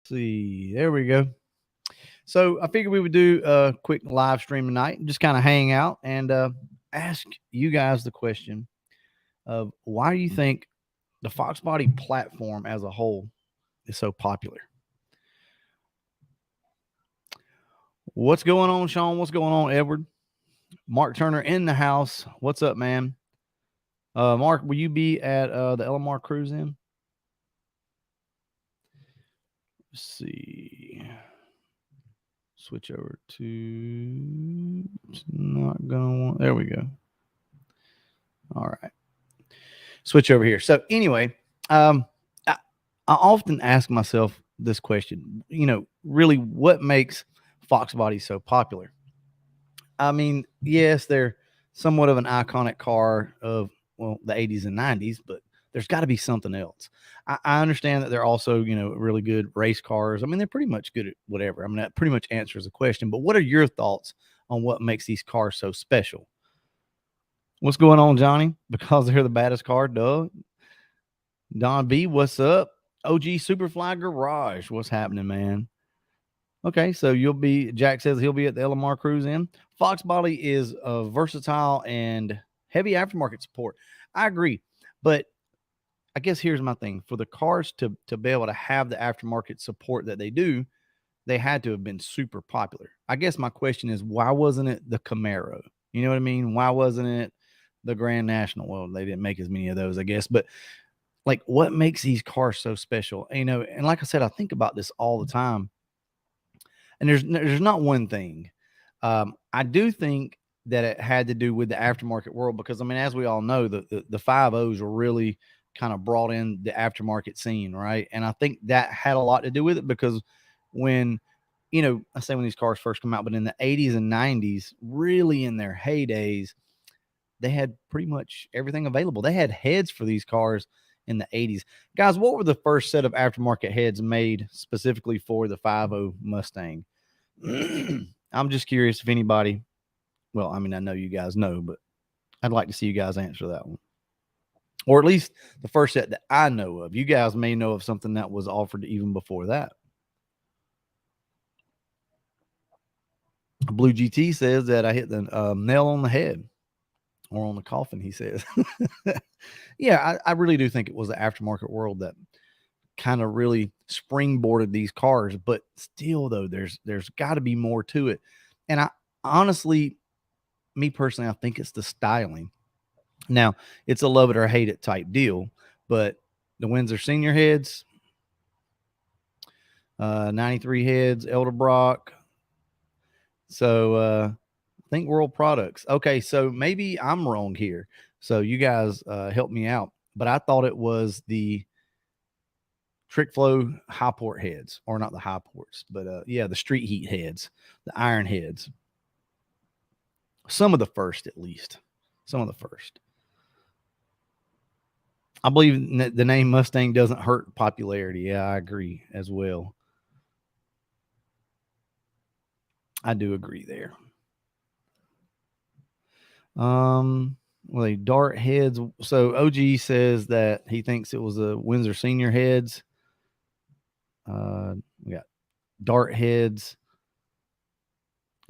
See, there we go. So I figured we would do a quick live stream tonight and just kind of hang out and ask you guys the question of why do you think the Fox Body platform as a whole is so popular? What's going on, Sean? What's going on, Edward? Mark Turner in the house. What's up, man? Mark, will you be at the LMR cruise in? Let's see. Switch over to. It's not gonna want. There we go. All right. Switch over here. So anyway, I often ask myself this question. Really, what makes Fox Body so popular? I mean, yes, they're somewhat of an iconic car of the 80s and 90s, but there's got to be something else. I understand that they're also, really good race cars. I mean, they're pretty much good at whatever. I mean, that pretty much answers the question. But what are your thoughts on what makes these cars so special? What's going on, Johnny? Because they're the baddest car, duh. Don B, what's up? OG Superfly Garage, what's happening, man? Okay, so Jack says he'll be at the LMR cruise in. Fox Body is versatile and heavy aftermarket support. I agree, but I guess here's my thing. For the cars to be able to have the aftermarket support that they do, they had to have been super popular. I guess my question is, why wasn't it the Camaro? You know what I mean? Why wasn't it the Grand National? Well, they didn't make as many of those, I guess, but like what makes these cars so special? And like I said, I think about this all the time. And there's not one thing. I do think that it had to do with the aftermarket world because, I mean, as we all know, the 5.0s were really kind of brought in the aftermarket scene, right? And I think that had a lot to do with it because when, I say when these cars first come out, but in the 80s and 90s, really in their heydays, they had pretty much everything available. They had heads for these cars in the 80s. Guys, what were the first set of aftermarket heads made specifically for the 5.0 Mustang? I'm just curious if anybody, well, I mean, I know you guys know, but I'd like to see you guys answer that one. Or at least the first set that I know of. You guys may know of something that was offered even before that. Blue GT says that I hit the nail on the head or on the coffin, he says. Yeah, I really do think it was the aftermarket world that kind of really springboarded these cars, but still though, there's got to be more to it. And I honestly, me personally, I think it's the styling. Now, it's a love it or hate it type deal, but the Windsor Senior heads, 93 heads, Elderbrock. So Think World Products. Okay, so maybe I'm wrong here. So you guys help me out. But I thought it was the Trick Flow high port heads, or not the high ports, but yeah, the street heat heads, the iron heads. Some of the first, at least. Some of the first. I believe the name Mustang doesn't hurt popularity. Yeah, I agree as well. I do agree there. Well, they dart heads. So OG says that he thinks it was the Windsor Senior heads. We got dart heads.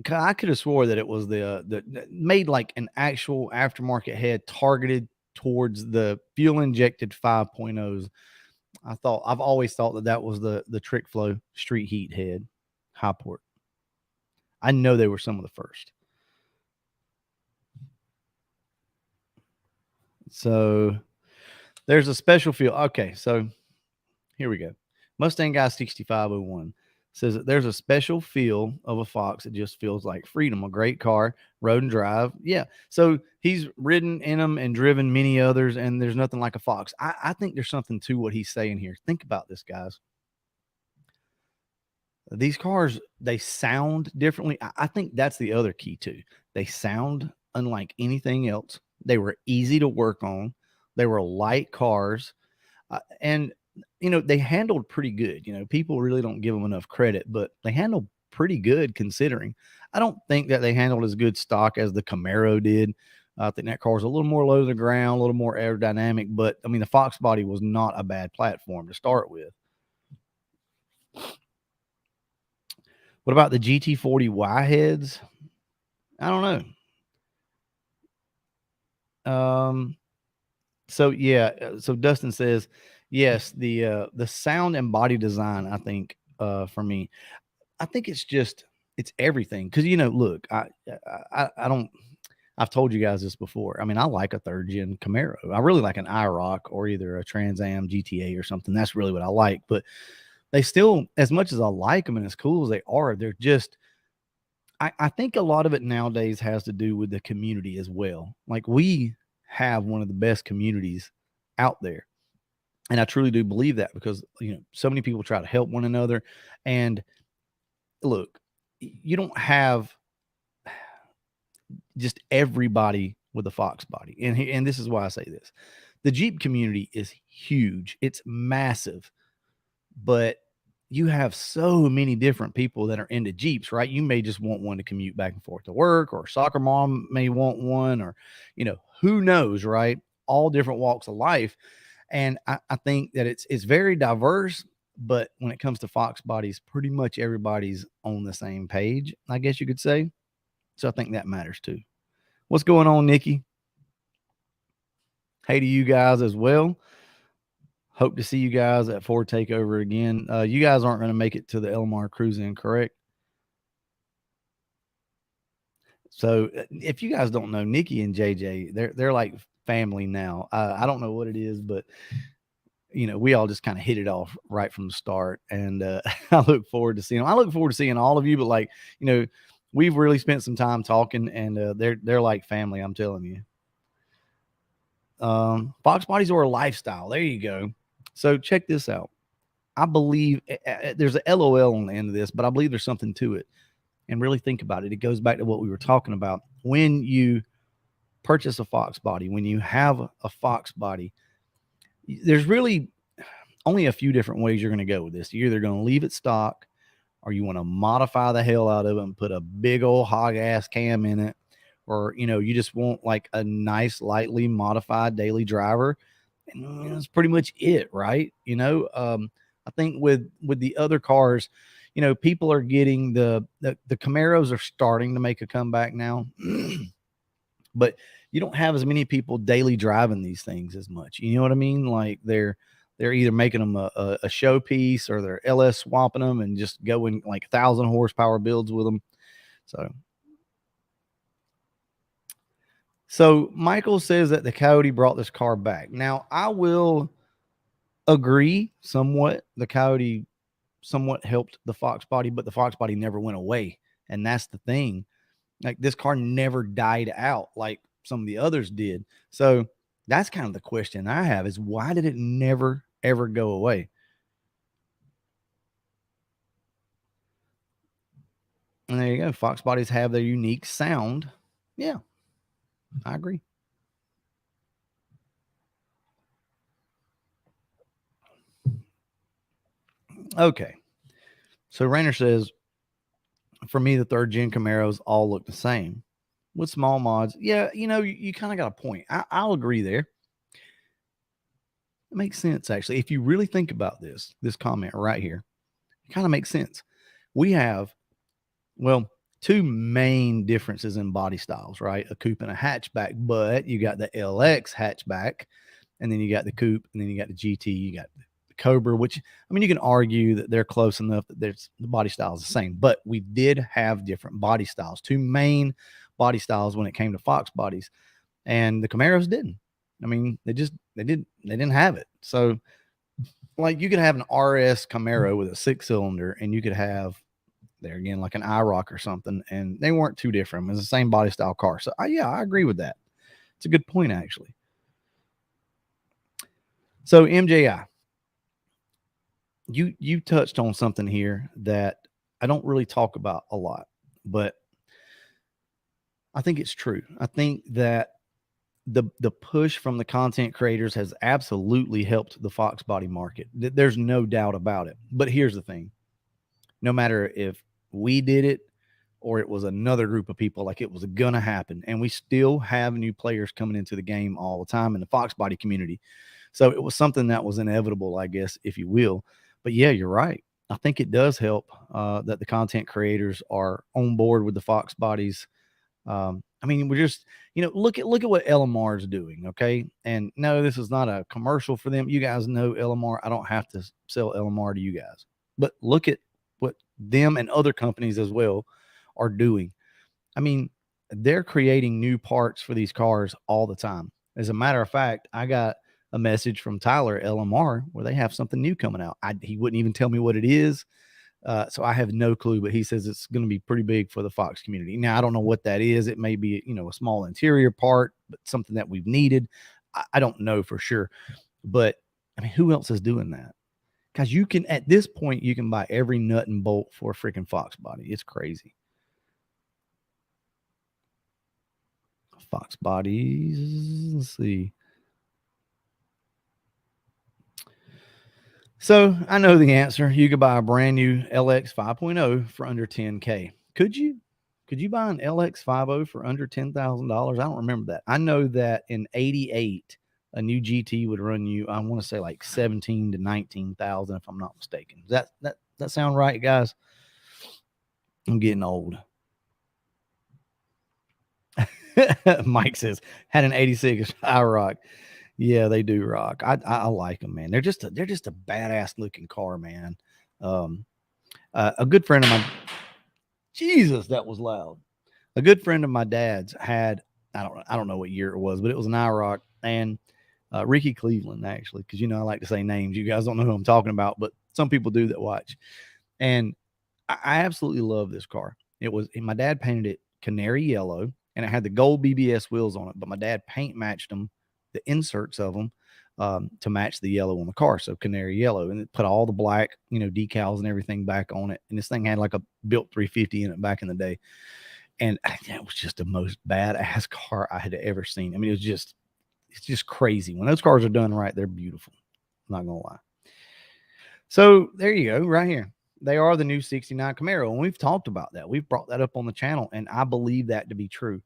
I could have swore that it was the made like an actual aftermarket head targeted towards the fuel injected 5.0s. I've always thought that was the Trick Flow street heat head high port. I know they were some of the first. So there's a special feel. Okay, so here we go. Mustang Guy 6501 says that there's a special feel of a Fox. It just feels like freedom. A great car, road and drive. Yeah. So he's ridden in them and driven many others, and there's nothing like a Fox. I think there's something to what he's saying here. Think about this, guys. These cars, they sound differently. I think that's the other key too. They sound unlike anything else. They were easy to work on. They were light cars. And they handled pretty good. People really don't give them enough credit, but they handled pretty good considering. I don't think that they handled as good stock as the Camaro did. I think that car was a little more low to the ground, a little more aerodynamic, but I mean, the Fox Body was not a bad platform to start with. What about the GT40Y heads? I don't know. So yeah, so Dustin says, yes, the sound and body design, I think, for me, I think it's everything. Cause look, I don't, I've told you guys this before. I mean, I like a third gen Camaro. I really like an IROC or either a Trans Am GTA or something. That's really what I like. But they still, as much as I like them and as cool as they are, they're just, I think a lot of it nowadays has to do with the community as well. Like we have one of the best communities out there. And I truly do believe that because, so many people try to help one another. And look, you don't have just everybody with a Fox body. And this is why I say this. The Jeep community is huge. It's massive. But you have so many different people that are into Jeeps, right? You may just want one to commute back and forth to work, or soccer mom may want one, or, who knows, right? All different walks of life. And I think that it's very diverse, but when it comes to Fox bodies, pretty much everybody's on the same page, I guess you could say. So I think that matters too. What's going on, Nikki? Hey to you guys as well. Hope to see you guys at Ford Takeover again. You guys aren't going to make it to the Elmar Cruise-In, correct? So if you guys don't know, Nikki and JJ, they're like family now. I don't know what it is, but we all just kind of hit it off right from the start. And I look forward to seeing them. I look forward to seeing all of you, but we've really spent some time talking, and they're like family, I'm telling you. Fox bodies are a lifestyle. There you go. So check this out. I believe there's a LOL on the end of this, but I believe there's something to it. And really think about it. It goes back to what we were talking about. When you purchase a Fox body, when you have a Fox body, there's really only a few different ways you're going to go with this. You're either going to leave it stock, or you want to modify the hell out of it and put a big old hog ass cam in it, or you just want like a nice lightly modified daily driver, and that's pretty much it, right? I think with the other cars, people are getting the Camaros are starting to make a comeback now. But you don't have as many people daily driving these things as much. You know what I mean? Like they're either making them a showpiece, or they're LS swapping them and just going like 1,000 horsepower builds with them. So Michael says that the Coyote brought this car back. Now I will agree somewhat. The Coyote somewhat helped the Fox body, but the Fox body never went away. And that's the thing. Like this car never died out like some of the others did. So that's kind of the question I have, is why did it never, ever go away? And there you go. Fox bodies have their unique sound. Yeah, I agree. Okay. So Rainer says, for me, the third gen Camaros all look the same with small mods. Yeah, you kind of got a point. I'll agree there. It makes sense, actually. If you really think about this comment right here, it kind of makes sense. We have, well, two main differences in body styles, right? A coupe and a hatchback, but you got the LX hatchback, and then you got the coupe, and then you got the GT, you got the Cobra, which, I mean, you can argue that they're close enough that the body style is the same, but we did have different body styles, two main body styles when it came to Fox bodies, and the Camaros didn't. I mean, they didn't have it. So like you could have an RS Camaro with a 6-cylinder, and you could have, there again, like an IROC or something, and they weren't too different. It was the same body style car. So yeah, I agree with that. It's a good point, actually. So MJI, you touched on something here that I don't really talk about a lot, but I think it's true. I think that the push from the content creators has absolutely helped the Fox body market. There's no doubt about it. But here's the thing. No matter if we did it or it was another group of people, like, it was gonna happen. And we still have new players coming into the game all the time in the Fox body community. So it was something that was inevitable, I guess, if you will. But yeah, you're right. I think it does help that the content creators are on board with the Fox bodies. I mean, we're just, look at what LMR is doing, okay? And no, this is not a commercial for them. You guys know LMR. I don't have to sell LMR to you guys, but look at what them and other companies as well are doing. I mean, they're creating new parts for these cars all the time. As a matter of fact, I got a message from Tyler at LMR where they have something new coming out. He wouldn't even tell me what it is. So I have no clue, but he says it's going to be pretty big for the Fox community. Now, I don't know what that is. It may be, a small interior part, but something that we've needed. I don't know for sure. But I mean, who else is doing that? Because you can, at this point, you can buy every nut and bolt for a freaking Fox body. It's crazy. Fox bodies. Let's see. So I know the answer. You could buy a brand new LX 5.0 for under 10K. Could you? Could you buy an LX 50 for under $10,000? I don't remember that. I know that in '88, a new GT would run you, I want to say like 17 to 19,000, if I'm not mistaken. Does that sound right, guys? I'm getting old. Mike says had an '86 IROC. Yeah, they do rock. I like them, man. They're just a badass looking car, man. A good friend of mine. Jesus, that was loud. A good friend of my dad's had, I don't know what year it was, but it was an IROC, and Ricky Cleveland, actually, because I like to say names. You guys don't know who I'm talking about, but some people do that watch. And I absolutely love this car. My dad painted it canary yellow, and it had the gold BBS wheels on it, but my dad paint matched them, the inserts of them, to match the yellow on the car. So canary yellow, and it put all the black, decals and everything back on it. And this thing had like a built 350 in it back in the day. And it was just the most badass car I had ever seen. I mean, it's just crazy. When those cars are done right, they're beautiful. I'm not going to lie. So there you go, right here. They are the new 69 Camaro. And we've talked about that. We've brought that up on the channel, and I believe that to be true.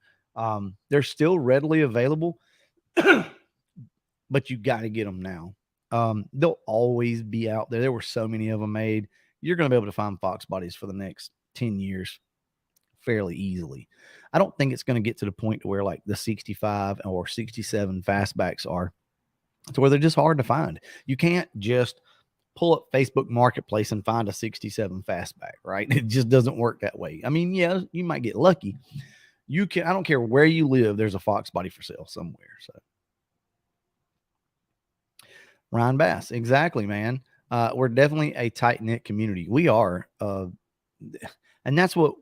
They're still readily available, but you got to get them now. They'll always be out there. There were so many of them made. You're going to be able to find Fox bodies for the next 10 years fairly easily. I don't think it's going to get to the point where like the 65 or 67 fastbacks are, to where they're just hard to find. You can't just pull up Facebook Marketplace and find a 67 fastback, right? It just doesn't work that way. I mean, yeah, you might get lucky. I don't care where you live, there's a Fox body for sale somewhere. So Ryan Bass, exactly, man. We're definitely a tight-knit community. We are, and that's what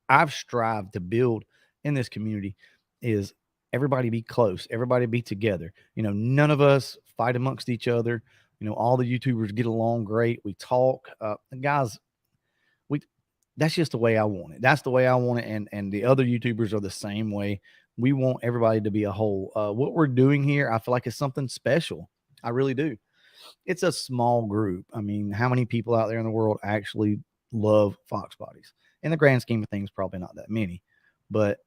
I've strived to build in this community, is everybody be close, everybody be together. None of us fight amongst each other. All the YouTubers get along great. We talk, guys. That's just the way I want it. That's the way I want it, and the other YouTubers are the same way. We want everybody to be a whole. What we're doing here, I feel like it's something special. I really do. It's a small group. I mean, how many people out there in the world actually love Fox bodies? In the grand scheme of things, probably not that many, but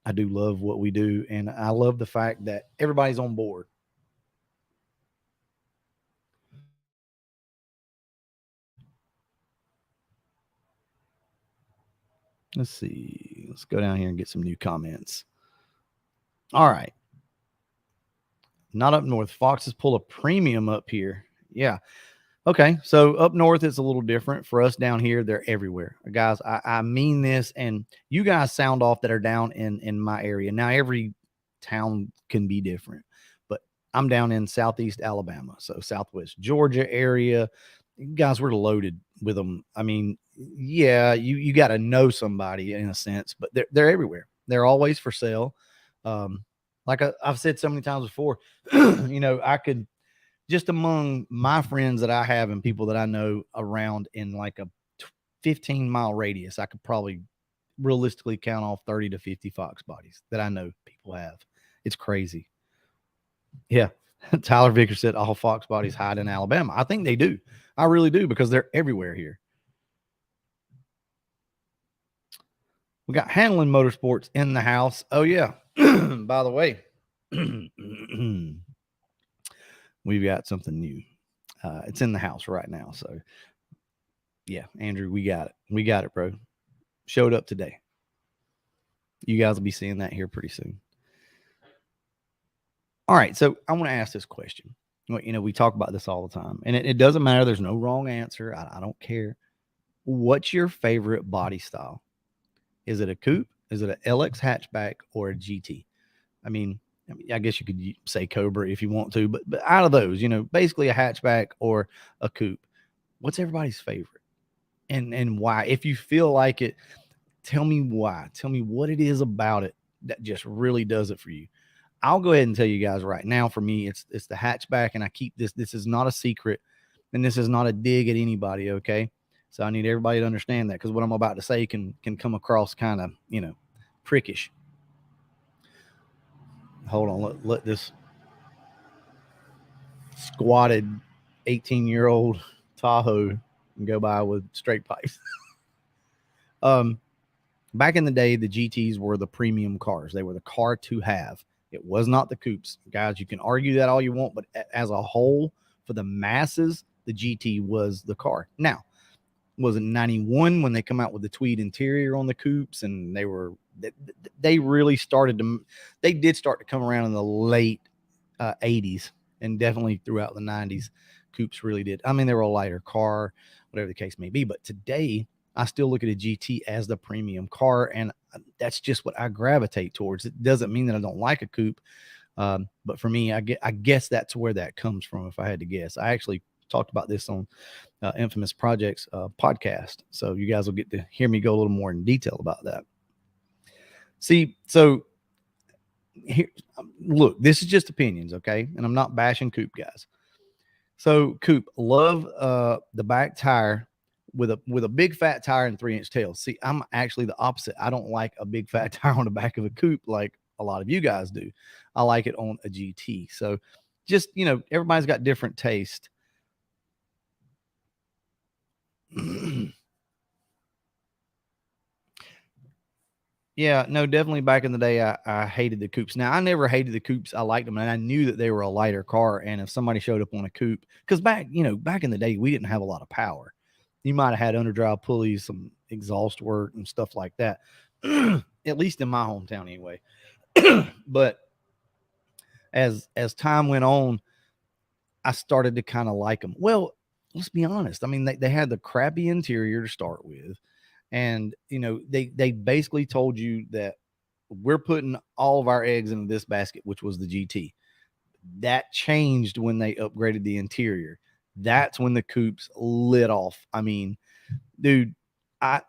I do love what we do. And I love the fact that everybody's on board. Let's see. Let's go down here and get some new comments. All right. Not up north. Foxes pull a premium up here. Yeah. Okay, so up north it's a little different. For us down here, they're everywhere, guys. I mean this, and you guys sound off that are down in my area. Now every town can be different, but I'm down in southeast Alabama, so southwest Georgia area. Guys, we're loaded with them. I mean, yeah, you got to know somebody in a sense, but they're everywhere. They're always for sale. Like I've said so many times before, I could, just among my friends that I have and people that I know around in like a 15-mile radius, I could probably realistically count off 30 to 50 Fox bodies that I know people have. It's crazy. Yeah. Tyler Vickers said all Fox bodies hide in Alabama. I think they do. I really do, because they're everywhere here. We got Hanlon Motorsports in the house. Oh, yeah. By the way, we've got something new. It's in the house right now. So Yeah, Andrew, we got it. We got it, bro. Showed up today. You guys will be seeing that here pretty soon. All right, so I want to ask this question. You know, we talk about this all the time, and it doesn't matter. There's no wrong answer. I don't care. What's your favorite body style? Is it a coupe? Is it an LX hatchback or a GT? I mean, I guess you could say Cobra if you want to, but out of those, you know, basically a hatchback or a coupe. What's everybody's favorite, and why? If you feel like it, tell me why. Tell me what it is about it that just really does it for you. I'll go ahead and tell you guys right now. For me, it's the hatchback, and I keep this. This is not a secret, and this is not a dig at anybody. Okay, so I need everybody to understand that, because what I'm about to say can come across kind of, you know, prickish. Hold on, let this squatted 18-year-old Tahoe go by with straight pipes. Back in the day, the GTs were the premium cars. They were the car to have. It was not the coupes. Guys, you can argue that all you want, but as a whole, for the masses, the GT was the car. Now, was it 91 when they come out with the tweed interior on the coupes, and they really started to, they did start to come around in the late 80s, and definitely throughout the 90s. Coupes really did. I mean, they were a lighter car, whatever the case may be, but today I still look at a GT as the premium car, and that's just what I gravitate towards. It doesn't mean that I don't like a coupe, but for me, I guess that's where that comes from, if I had to guess. I actually talked about this on Infamous Projects podcast, so you guys will get to hear me go a little more in detail about that. See, so here, look, this is just opinions, okay? And I'm not bashing coupe guys. So coupe, love the back tire with a big fat tire and 3-inch tail. See, I'm actually the opposite. I don't like a big fat tire on the back of a coupe like a lot of you guys do. I like it on a GT. So just, you know, everybody's got different taste. Yeah, no, definitely back in the day, I hated the coupes. Now, I never hated the coupes. I liked them, and I knew that they were a lighter car. And if somebody showed up on a coupe, because back in the day, we didn't have a lot of power. You might have had underdrive pulleys, some exhaust work, and stuff like that. At least in my hometown, anyway. But as time went on, I started to kind of like them. Well, let's be honest. I mean, they had the crappy interior to start with. And, you know, they basically told you that we're putting all of our eggs into this basket, which was the GT. That changed when they upgraded the interior. That's when the coupes lit off. I mean, dude, I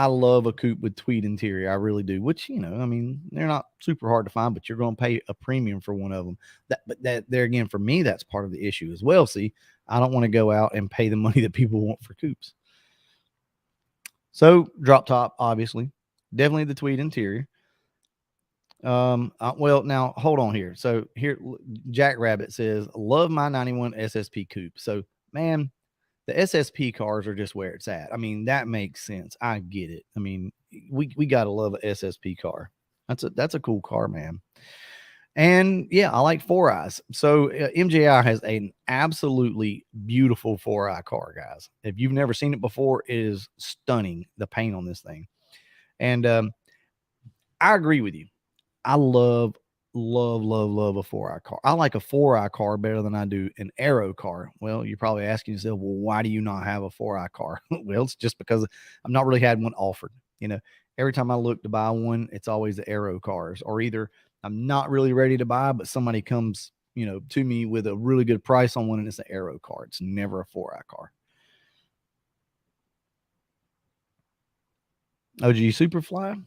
love a coupe with tweed interior. I really do. Which, you know, I mean, they're not super hard to find, but you're going to pay a premium for one of them. But there again, for me, that's part of the issue as well. See, I don't want to go out and pay the money that people want for coupes. So drop top, obviously, definitely the tweed interior. Well, now hold on here. So here, Jack Rabbit says, love my 91 SSP coupe. So, man, the SSP cars are just where it's at. I mean, that makes sense. I get it. I mean, we got to love an SSP car. That's a cool car, man. And yeah, I like 4Eyes. So MJI has an absolutely beautiful 4-eye car, guys. If you've never seen it before, it is stunning, the paint on this thing. And I agree with you. I love a 4-eye car. I like a 4-eye car better than I do an aero car. Well, you're probably asking yourself, well, why do you not have a 4-eye car? Well, it's just because I've not really had one offered. You know, every time I look to buy one, it's always the aero cars, or either I'm not really ready to buy, but somebody comes, you know, to me with a really good price on one, and it's an aero car. It's never a 4-eye car. OG Superfly,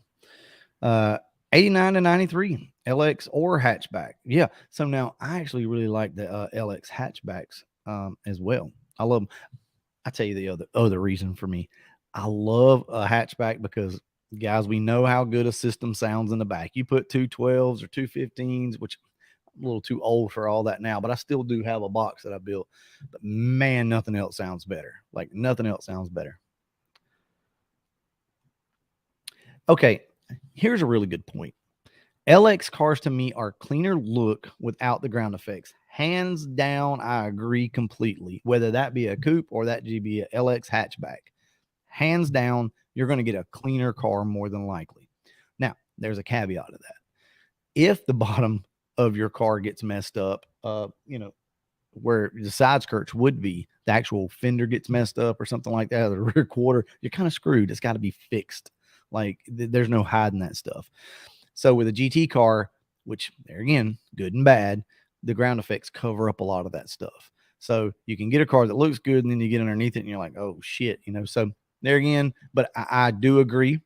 89 to 93 LX or hatchback. Yeah. So now I actually really like the LX hatchbacks as well. I love them. I tell you the other reason for me. I love a hatchback because, guys, we know how good a system sounds in the back. You put 212s or 215s, which I'm a little too old for all that now, but I still do have a box that I built. But man, nothing else sounds better. Like nothing else sounds better. Okay, here's a really good point. LX cars to me are cleaner look without the ground effects. Hands down, I agree completely. Whether that be a coupe or that be a LX hatchback, hands down, you're going to get a cleaner car more than likely. Now, there's a caveat to that. If the bottom of your car gets messed up, where the side skirts would be, the actual fender gets messed up or something like that, or the rear quarter, you're kind of screwed. It's got to be fixed. Like there's no hiding that stuff. So with a GT car, which there again, good and bad, the ground effects cover up a lot of that stuff. So you can get a car that looks good and then you get underneath it and you're like, oh shit, so there again, but I do agree.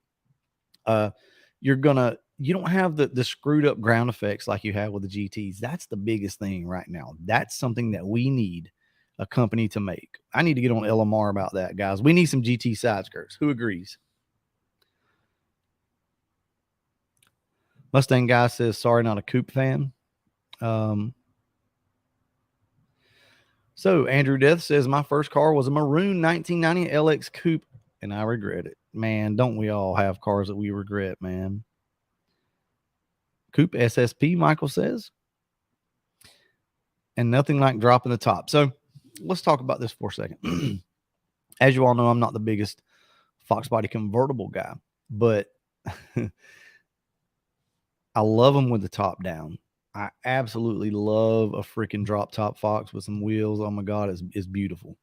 You don't have the screwed up ground effects like you have with the GTs. That's the biggest thing right now. That's something that we need a company to make. I need to get on LMR about that, guys. We need some GT side skirts. Who agrees? Mustang guy says, sorry, not a Coupe fan. So Andrew Death says, my first car was a maroon 1990 LX Coupe, and I regret it. Man, don't we all have cars that we regret, man? Coupe SSP, Michael says. And nothing like dropping the top. So let's talk about this for a second. As you all know, I'm not the biggest Fox body convertible guy, but I love them with the top down. I absolutely love a freaking drop top Fox with some wheels. Oh my God, it's beautiful.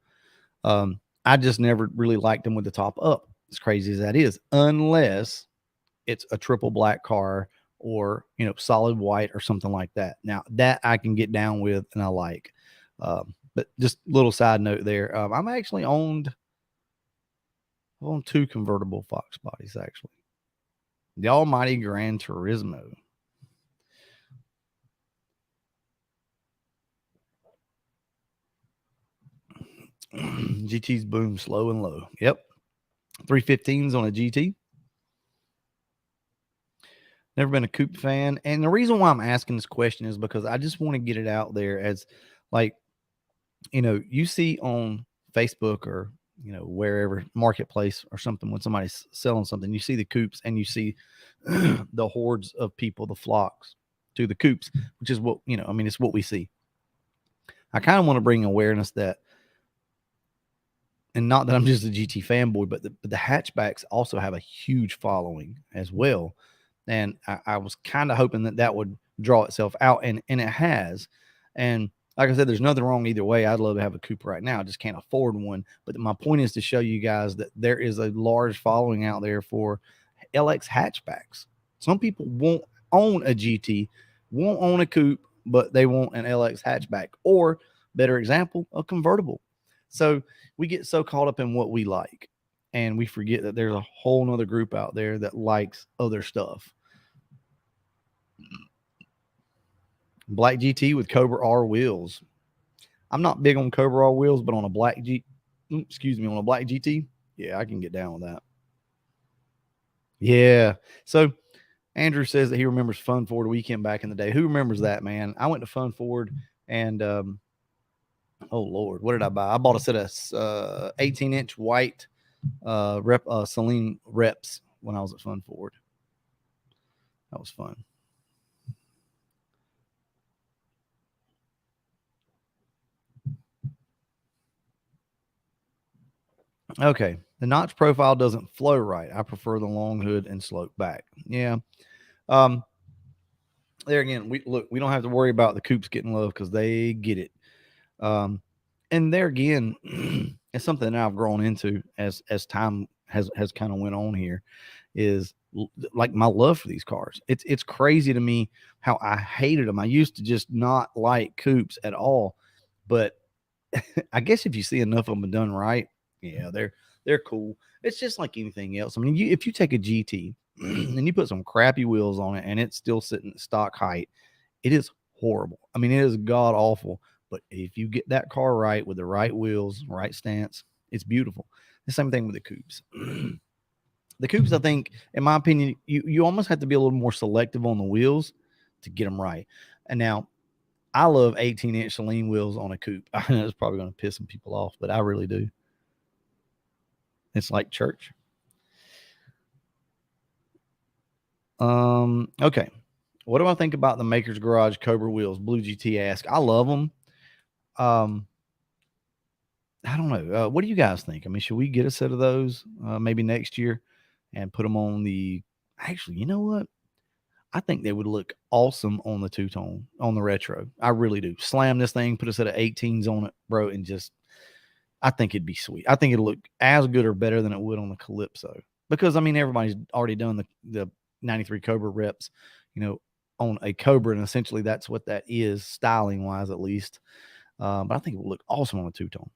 I just never really liked them with the top up, as crazy as that is, unless it's a triple black car or, solid white or something like that. Now that I can get down with and I like. But just a little side note there. I'm actually owned 2 convertible Fox bodies, actually. The almighty Gran Turismo. GT's boom, slow and low. Yep. 315s on a GT. Never been a Coupe fan. And the reason why I'm asking this question is because I just want to get it out there as like, you see on Facebook or, wherever, Marketplace or something, when somebody's selling something, you see the Coupes and you see the hordes of people, the flocks to the Coupes, which is what, it's what we see. I kind of want to bring awareness that, and not that I'm just a GT fanboy, but the hatchbacks also have a huge following as well. And I was kind of hoping that would draw itself out, and it has. And like I said, there's nothing wrong either way. I'd love to have a Coupe right now. I just can't afford one. But my point is to show you guys that there is a large following out there for LX hatchbacks. Some people won't own a GT, won't own a Coupe, but they want an LX hatchback, or better example, a convertible. So we get so caught up in what we like, and we forget that there's a whole nother group out there that likes other stuff. Black GT with Cobra R wheels. I'm not big on Cobra R wheels, but on a black on a black GT, yeah, I can get down with that. Yeah. So Andrew says that he remembers Fun Ford weekend back in the day. Who remembers that, man? I went to Fun Ford and oh Lord, what did I buy? I bought a set of 18-inch white Celine reps when I was at Fun Ford. That was fun. Okay. The notch profile doesn't flow right. I prefer the long hood and slope back. Yeah. There again, we don't have to worry about the Coupes getting love because they get it. And there again, it's something that I've grown into as time has kind of went on here, is like my love for these cars. It's crazy to me how I hated them. I used to just not like Coupes at all, but I guess if you see enough of them done right, yeah, they're cool. It's just like anything else. I mean, if you take a GT and you put some crappy wheels on it and it's still sitting at stock height, it is horrible. I mean, it is god awful. But if you get that car right with the right wheels, right stance, it's beautiful. The same thing with the Coupes. The Coupes, I think, in my opinion, you almost have to be a little more selective on the wheels to get them right. And now, I love 18-inch Celine wheels on a Coupe. I know it's probably going to piss some people off, but I really do. It's like church. Okay. What do I think about the Maker's Garage Cobra wheels? Blue GT ask. I love them. I don't know. What do you guys think? I mean, should we get a set of those maybe next year and put them on the? Actually, you know what? I think they would look awesome on the two-tone, on the retro. I really do. Slam this thing, put a set of 18s on it, bro, and just, I think it'd be sweet. I think it'll look as good or better than it would on the Calypso. Because, I mean, everybody's already done the 93 Cobra reps, on a Cobra, and essentially that's what that is, styling-wise at least. But I think it will look awesome on a two-tone.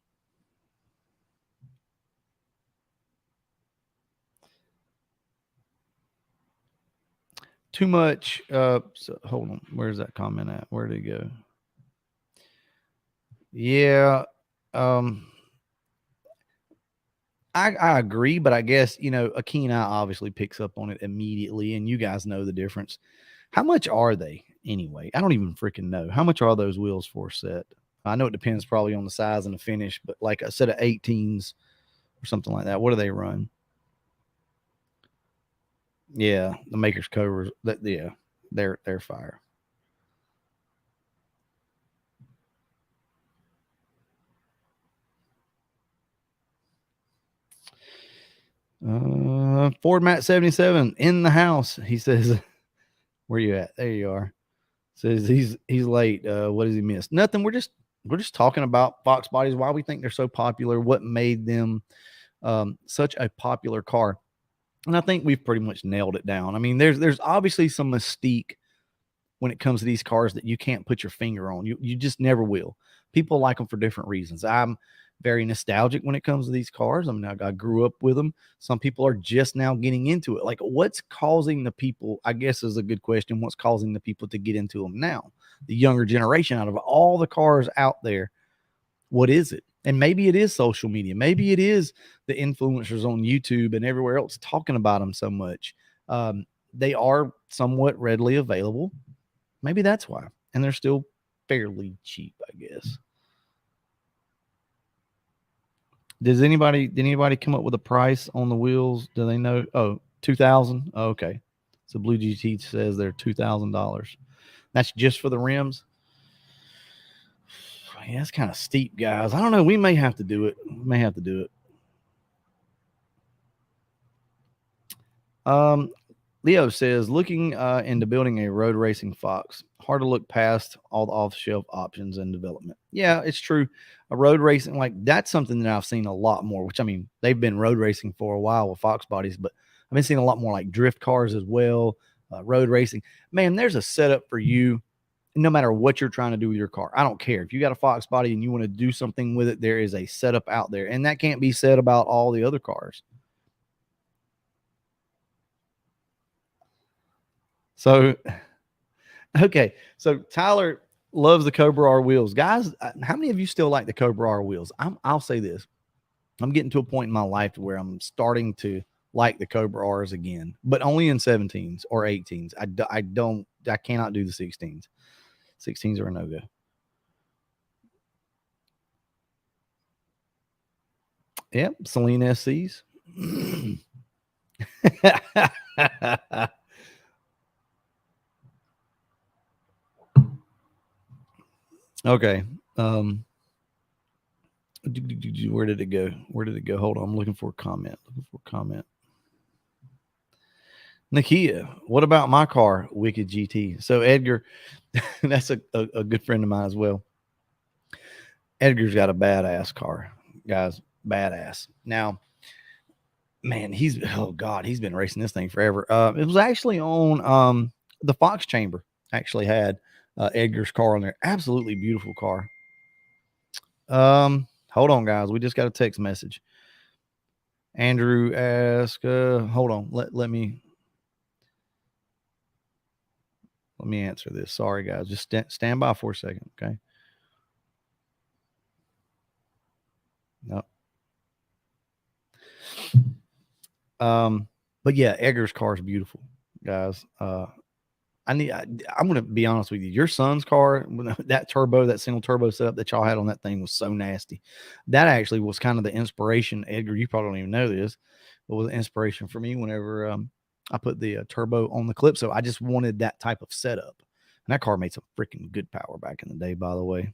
Too much. So hold on. Where's that comment at? Where did it go? Yeah. I agree, but I guess, a keen eye obviously picks up on it immediately, and you guys know the difference. How much are they anyway? I don't even freaking know. How much are those wheels for a set? I know it depends probably on the size and the finish, but like a set of 18s or something like that, what do they run? Yeah, the Maker's Cobras. Yeah, they're fire. Ford Matt 77 in the house. He says, "Where you at? There you are." Says he's late. What does he miss? Nothing. We're just talking about Fox bodies. Why we think they're so popular. What made them such a popular car. And I think we've pretty much nailed it down. I mean, there's obviously some mystique when it comes to these cars that you can't put your finger on. You just never will. People like them for different reasons. I'm very nostalgic when it comes to these cars. I mean, I grew up with them. Some people are just now getting into it. Like, what's causing the people, I guess is a good question. What's causing the people to get into them now? The younger generation, out of all the cars out there, what is it? And maybe it is social media. Maybe it is the influencers on YouTube and everywhere else talking about them so much. They are somewhat readily available. Maybe that's why. And they're still fairly cheap, I guess. Did anybody come up with a price on the wheels? Do they know? Oh, 2,000. Oh, okay. So Blue GT says they're $2,000. That's just for the rims. Yeah, that's kind of steep, guys. I don't know. We may have to do it. Leo says, looking into building a road racing Fox. Hard to look past all the off-the-shelf options and development. Yeah, it's true. A road racing, like that's something that I've seen a lot more, which I mean, they've been road racing for a while with Fox bodies, but I've been seeing a lot more like drift cars as well, road racing. Man, there's a setup for you no matter what you're trying to do with your car. I don't care. If you got a Fox body and you want to do something with it, there is a setup out there. And that can't be said about all the other cars. So, okay. So Tyler loves the Cobra R wheels. Guys, how many of you still like the Cobra R wheels? I'll say this. I'm getting to a point in my life where I'm starting to like the Cobra R's again, but only in 17s or 18s. I cannot do the 16s. 16s are a no-go. Yep, Celine SCs. Okay. Where did it go? Hold on. I'm looking for a comment. Nakia, what about my car, Wicked GT? So Edgar, that's a good friend of mine as well. Edgar's got a badass car, guys. Badass. Now, man, he's been racing this thing forever. It was actually on the Fox Chamber. Actually had Edgar's car on there. Absolutely beautiful car. Hold on, guys. We just got a text message. Andrew asked, hold on. Let me answer this. Sorry, guys. Just stand by for a second, okay? No. But yeah, Edgar's car is beautiful, guys. I'm going to be honest with you. Your son's car, that single turbo setup that y'all had on that thing was so nasty. That actually was kind of the inspiration. Edgar, you probably don't even know this, but was the inspiration for me whenever I put the turbo on the clip. So I just wanted that type of setup. And that car made some freaking good power back in the day, by the way.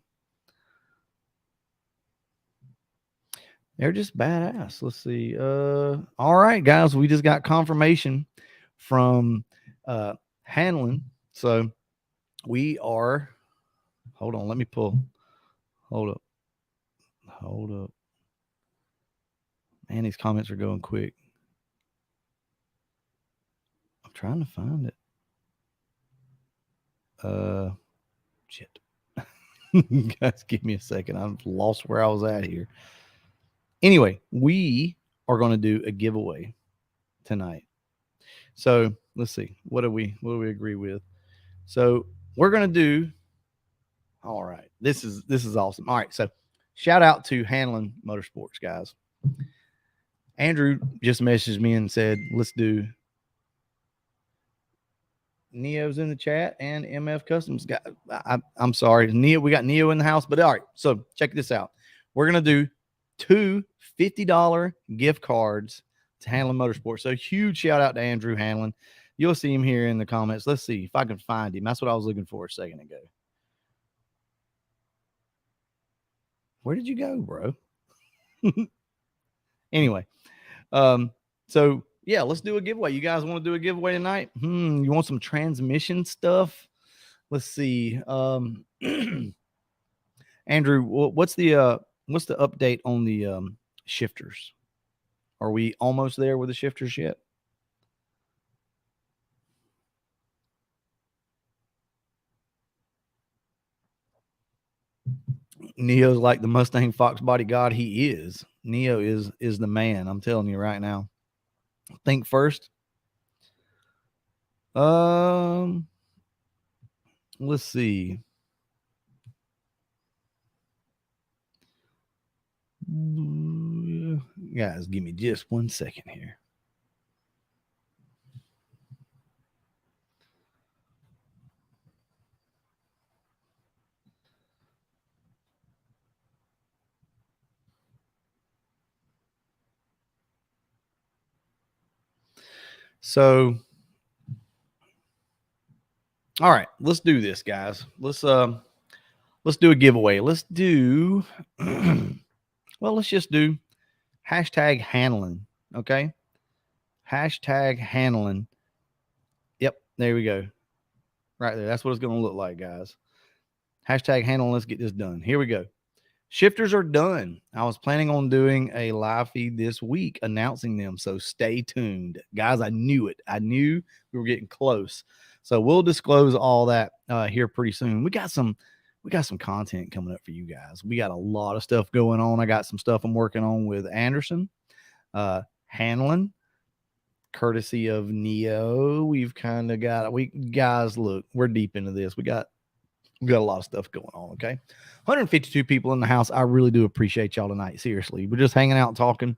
They're just badass. Let's see. All right, guys, we just got confirmation from Hanlon. So we are. Hold on, let me pull. Hold up. Hold up. Man, these comments are going quick. I'm trying to find it. Shit. Guys, give me a second. I've lost where I was at here. Anyway, we are going to do a giveaway tonight. So let's see. What do we agree with? So we're going to do. All right. This is awesome. All right. So shout out to Hanlon Motorsports, guys. Andrew just messaged me and said, let's do. Neo's in the chat and MF Customs. I'm sorry. Neo, we got Neo in the house, but all right. So check this out. We're going to do two $50 gift cards to Hanlon Motorsports. So huge shout out to Andrew Hanlon. You'll see him here in the comments. Let's see if I can find him. That's what I was looking for a second ago. Where did you go, bro? Anyway, so yeah, let's do a giveaway. You guys want to do a giveaway tonight? You want some transmission stuff? Let's see. Andrew, what's the update on the shifters? Are we almost there with the shifters yet? Neo's like the Mustang Fox body god. He is. Neo is the man. I'm telling you right now. Think first. Let's see. Guys, give me just 1 second here. So, all right, let's do this, guys. Let's do a giveaway. Let's do well, let's just do hashtag Hanlon. Okay. Hashtag Hanlon. Yep, there we go. Right there. That's what it's going to look like, guys. Hashtag Hanlon. Let's get this done. Here we go. Shifters are done. I was planning on doing a live feed this week announcing them, so stay tuned. Guys, I knew it. I knew we were getting close. So we'll disclose all that here pretty soon. We got some content coming up for you guys. We got a lot of stuff going on. I got some stuff I'm working on with Anderson, Hanlon, courtesy of Neo. We've kind of got guys, look, we're deep into this. We got a lot of stuff going on. Okay. 152 people in the house. I really do appreciate y'all tonight. Seriously. We're just hanging out, talking,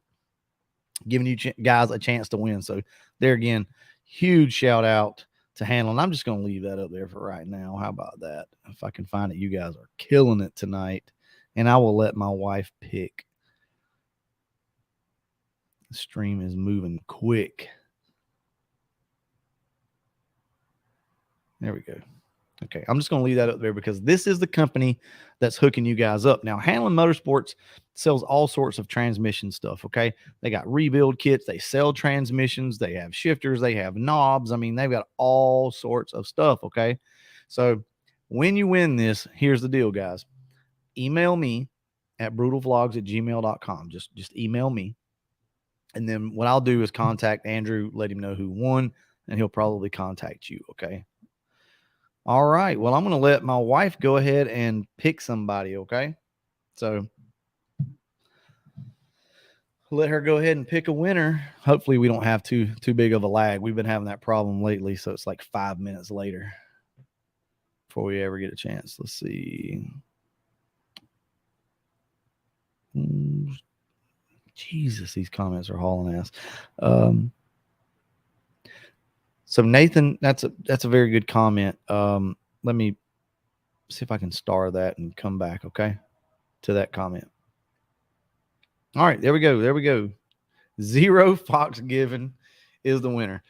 giving you guys a chance to win. So there again, huge shout out to Hanlon. I'm just going to leave that up there for right now. How about that? If I can find it, you guys are killing it tonight. And I will let my wife pick. The stream is moving quick. There we go. Okay, I'm just going to leave that up there because this is the company that's hooking you guys up. Now, Hanlon Motorsports sells all sorts of transmission stuff, okay? They got rebuild kits. They sell transmissions. They have shifters. They have knobs. I mean, they've got all sorts of stuff, okay? So when you win this, here's the deal, guys. Email me at brutalvlogs@gmail.com. Just email me. And then what I'll do is contact Andrew, let him know who won, and he'll probably contact you, okay? All right. Well, I'm going to let my wife go ahead and pick somebody, okay? So let her go ahead and pick a winner. Hopefully we don't have too big of a lag. We've been having that problem lately, so it's like 5 minutes later before we ever get a chance. Let's see. Jesus, these comments are hauling ass. So Nathan, that's a very good comment. Let me see if I can star that and come back, okay, to that comment. All right, there we go. There we go. Zero Fox Given is the winner.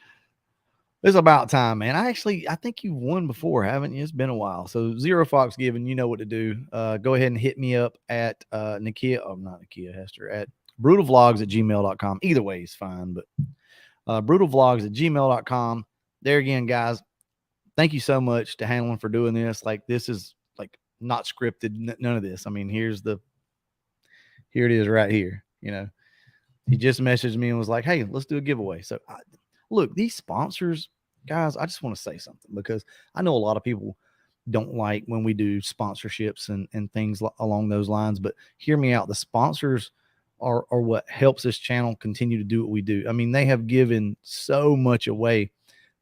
It's about time, man. I think you won before, haven't you? It's been a while. So Zero Fox Given, you know what to do. Go ahead and hit me up at Nakia. Oh, not Nakia Hester. At brutalvlogs@gmail.com. Either way is fine, but brutalvlogs@gmail.com. There again, guys, thank you so much to Handling for doing this. Like, this is like not scripted, none of this. I mean, here it is right here. You know, he just messaged me and was like, hey, let's do a giveaway. So look, these sponsors, guys, I just want to say something, because I know a lot of people don't like when we do sponsorships and things along those lines, but hear me out. The sponsors are what helps this channel continue to do what we do. I mean, they have given so much away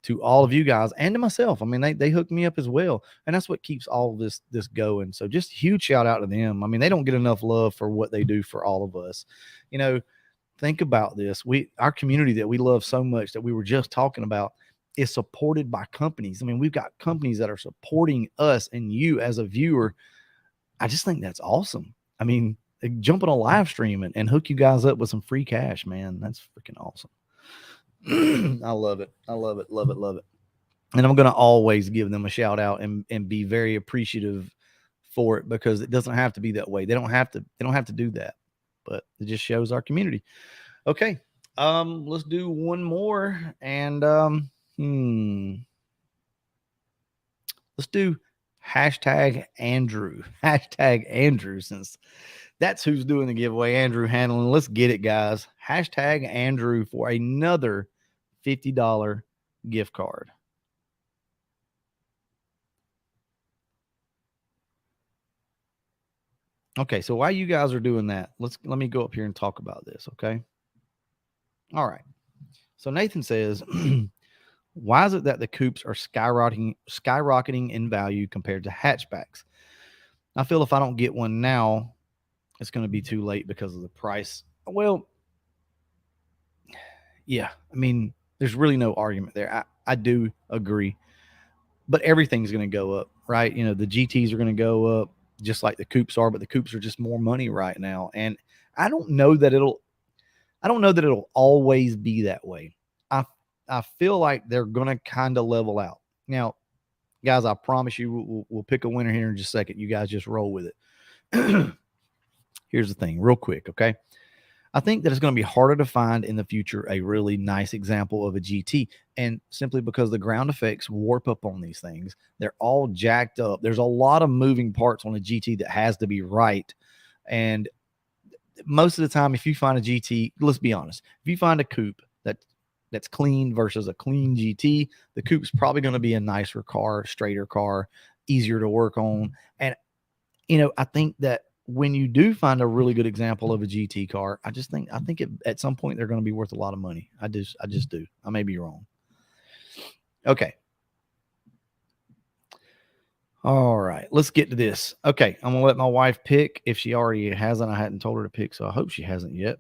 to all of you guys and to myself. I mean, they hooked me up as well, and that's what keeps all of this going. So just huge shout out to them. I mean, they don't get enough love for what they do for all of us. You know, think about this. Our community that we love so much, that we were just talking about, is supported by companies. I mean, we've got companies that are supporting us and you as a viewer. I just think that's awesome. I mean, jump on a live stream and hook you guys up with some free cash, man. That's freaking awesome. I love it. I love it. Love it. Love it. And I'm going to always give them a shout out and be very appreciative for it, because it doesn't have to be that way. They don't have to do that, but it just shows our community. Okay. Let's do one more, and let's do #Andrew. #Andrew, since that's who's doing the giveaway. Andrew Handling. Let's get it, guys. #Andrew for another $50 gift card. Okay, so while you guys are doing that, let me go up here and talk about this, okay? All right. So Nathan says, why is it that the Coops are skyrocketing in value compared to hatchbacks? I feel if I don't get one now, it's going to be too late because of the price. Well, yeah, I mean, there's really no argument there. I do agree, but everything's going to go up, right? You know, the GTs are going to go up just like the Coops are, but the Coops are just more money right now. And I don't know that it'll always be that way. I feel like they're going to kind of level out. Now, guys, I promise you we'll pick a winner here in just a second. You guys just roll with it. Here's the thing, real quick, okay? I think that it's going to be harder to find in the future a really nice example of a GT, and simply because the ground effects warp up on these things. They're all jacked up. There's a lot of moving parts on a GT that has to be right. And most of the time, if you find a GT, let's be honest, if you find a coupe that's clean versus a clean GT, the coupe's probably going to be a nicer car, straighter car, easier to work on. And, you know, I think that when you do find a really good example of a GT car, I think at some point they're going to be worth a lot of money. I just do. I may be wrong. Okay. All right, let's get to this. Okay, I'm going to let my wife pick. If she already hasn't, I hadn't told her to pick, so I hope she hasn't yet.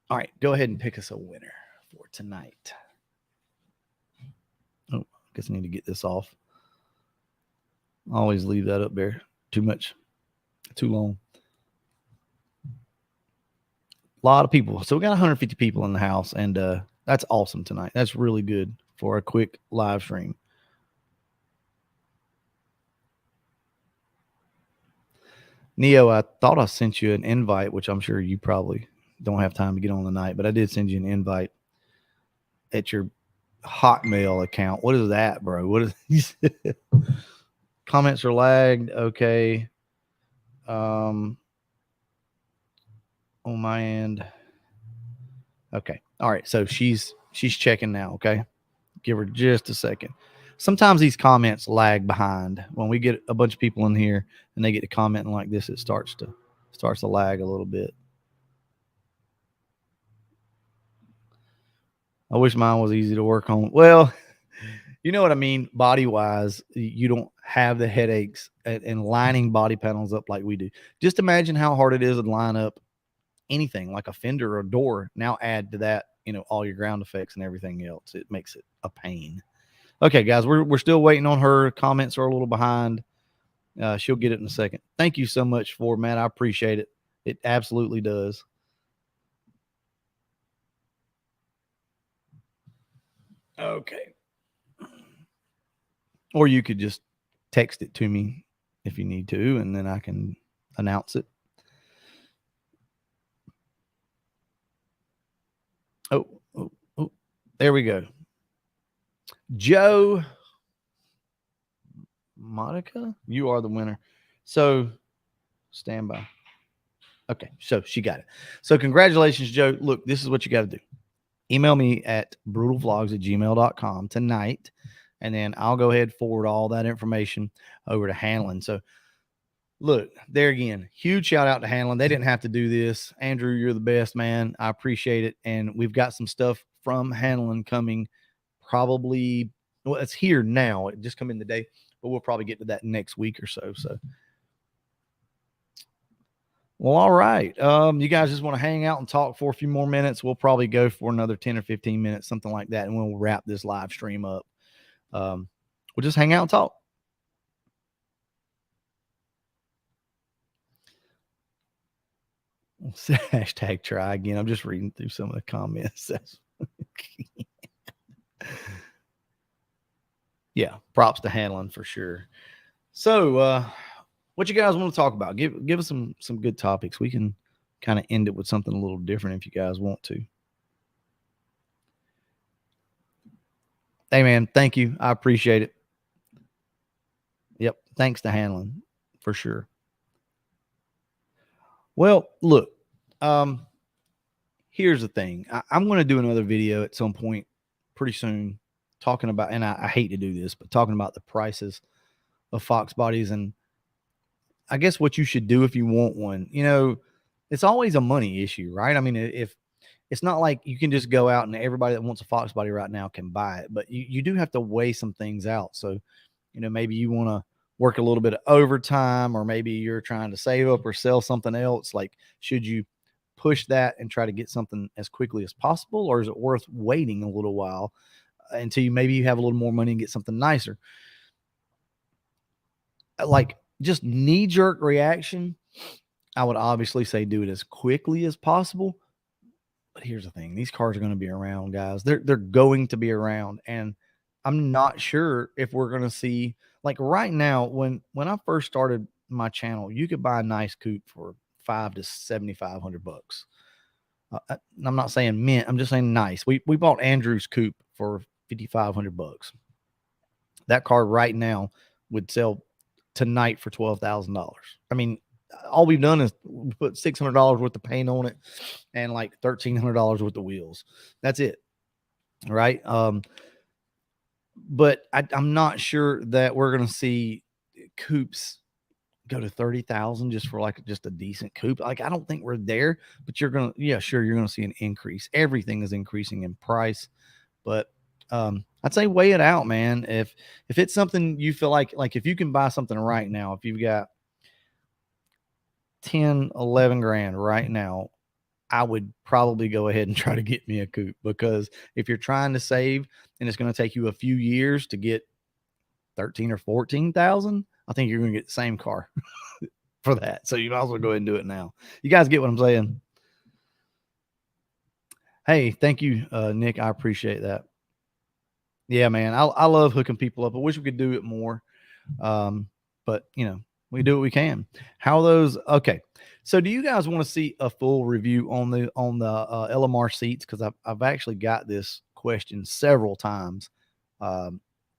All right, go ahead and pick us a winner for tonight. Oh, I guess I need to get this off. I always leave that up there. Too much. Too long. A lot of people. So we got 150 people in the house, and that's awesome tonight. That's really good for a quick live stream. Neo, I thought I sent you an invite, which I'm sure you probably don't have time to get on tonight, but I did send you an invite at your Hotmail account. What is that, bro? What is comments are lagged? Okay. On my end. Okay. All right. So she's checking now. Okay. Give her just a second. Sometimes these comments lag behind. When we get a bunch of people in here and they get to commenting like this, it starts to lag a little bit. I wish mine was easy to work on. Well, you know what I mean? Body wise, you don't have the headaches and lining body panels up like we do. Just imagine how hard it is to line up anything like a fender or a door. Now add to that, you know, all your ground effects and everything else. It makes it a pain. Okay, guys, we're still waiting on her. Comments are a little behind. She'll get it in a second. Thank you so much for Matt. I appreciate it. It absolutely does. Okay. Or you could just text it to me if you need to, and then I can announce it. There we go. Joe Monica, you are the winner. So stand by. Okay, so she got it. So congratulations, Joe. Look, this is what you got to do. Email me at brutalvlogs@gmail.com tonight, and then I'll go ahead and forward all that information over to Hanlon. So look, there again, huge shout out to Hanlon. They didn't have to do this. Andrew, you're the best, man. I appreciate it. And we've got some stuff from Hanlon coming probably, well, it's here now. It just come in today, but we'll probably get to that next week or so. So well, all right. You guys just want to hang out and talk for a few more minutes. We'll probably go for another 10 or 15 minutes, something like that, and we'll wrap this live stream up. We'll just hang out and talk. Hashtag try again. I'm just reading through some of the comments. Yeah, props to Hanlon for sure. So, what you guys want to talk about? Give us some good topics. We can kind of end it with something a little different if you guys want to. Hey man, thank you. I appreciate it. Yep, thanks to Hanlon for sure. Well, look, here's the thing. I'm going to do another video at some point pretty soon talking about, and I hate to do this, but talking about the prices of Fox bodies and I guess what you should do if you want one. You know, it's always a money issue, right? I mean, if it's not like you can just go out and everybody that wants a Fox body right now can buy it, but you do have to weigh some things out. So, you know, maybe you want to work a little bit of overtime, or maybe you're trying to save up or sell something else. Like, should you push that and try to get something as quickly as possible, or is it worth waiting a little while until you have a little more money and get something nicer? Like, just knee-jerk reaction, I would obviously say do it as quickly as possible. But here's the thing. These cars are going to be around, guys. They're going to be around. And I'm not sure if we're going to see, like right now, when I first started my channel, you could buy a nice coupe for $500 to $7,500. I'm not saying mint. I'm just saying nice. We bought Andrew's coupe for $5,500. That car right now would sell tonight for $12,000. I mean, all we've done is put $600 worth of paint on it and like $1,300 worth of wheels. That's it. Right. But I'm not sure that we're going to see coupes go to 30,000 just for like just a decent coupe. Like, I don't think we're there, but you're going to, yeah, sure. You're going to see an increase. Everything is increasing in price, but I'd say weigh it out, man. If it's something you feel like if you can buy something right now, if you've got 10, 11 grand right now, I would probably go ahead and try to get me a coupe, because if you're trying to save and it's going to take you a few years to get 13 or 14,000, I think you're going to get the same car for that. So you might as well go ahead and do it now. You guys get what I'm saying? Hey, thank you, Nick. I appreciate that. Yeah, man. I love hooking people up. I wish we could do it more. But you know, we do what we can. How those? Okay. So do you guys want to see a full review on the LMR seats? Because I've actually got this question several times.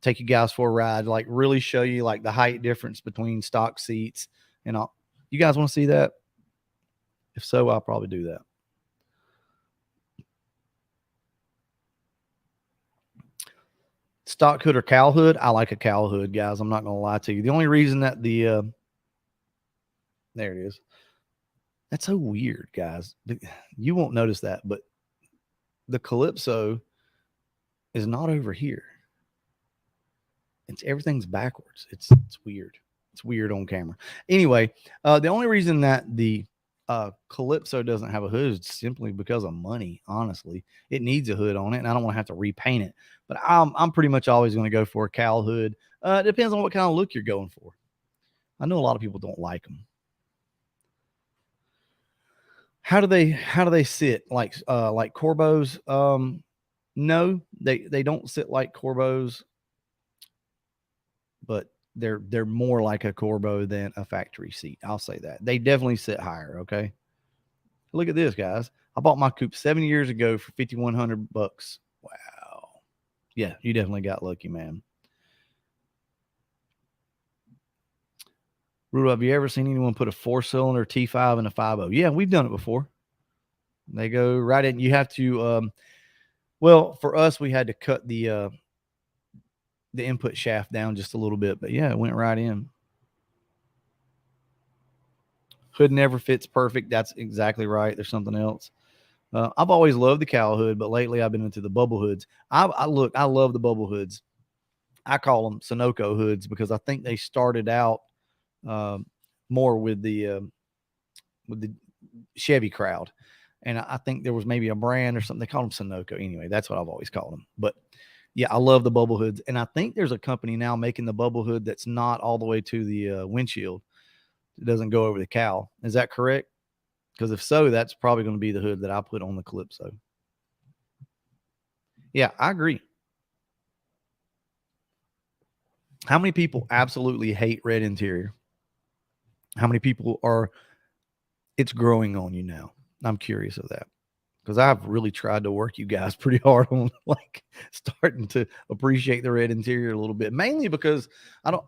Take you guys for a ride, like really show you like the height difference between stock seats and all. You guys want to see that? If so, I'll probably do that. Stock hood or cowl hood? I like a cowl hood, guys. I'm not going to lie to you. The only reason that there it is. That's so weird, guys. You won't notice that, but the Calypso is not over here. Everything's backwards. It's weird. It's weird on camera. Anyway, the only reason that the Calypso doesn't have a hood is simply because of money. Honestly, it needs a hood on it, and I don't want to have to repaint it. But I'm pretty much always going to go for a cowl hood. It depends on what kind of look you're going for. I know a lot of people don't like them. How do they sit? Like Corbos? No, they don't sit like Corbos, but they're more like a Corbo than a factory seat. I'll say that. They definitely sit higher. Okay. Look at this, guys. I bought my coupe 7 years ago for $5,100. Wow. Yeah, you definitely got lucky, man. Rudolph, have you ever seen anyone put a 4-cylinder T5 in a 5.0? Yeah, we've done it before. They go right in. You have to, well, for us, we had to cut the input shaft down just a little bit, but yeah, it went right in. Hood never fits perfect. That's exactly right. There's something else. I've always loved the cowl hood, but lately I've been into the bubble hoods. I love the bubble hoods. I call them Sunoco hoods because I think they started out more with the Chevy crowd, and I think there was maybe a brand or something. They called them Sunoco. Anyway, that's what I've always called them. But yeah, I love the bubble hoods, and I think there's a company now making the bubble hood that's not all the way to the windshield. It doesn't go over the cowl. Is that correct? Because if so, that's probably going to be the hood that I put on the Calypso. Yeah, I agree. How many people absolutely hate red interior? How many people are it's growing on you now? I'm curious of that because I've really tried to work you guys pretty hard on like starting to appreciate the red interior a little bit, mainly because I don't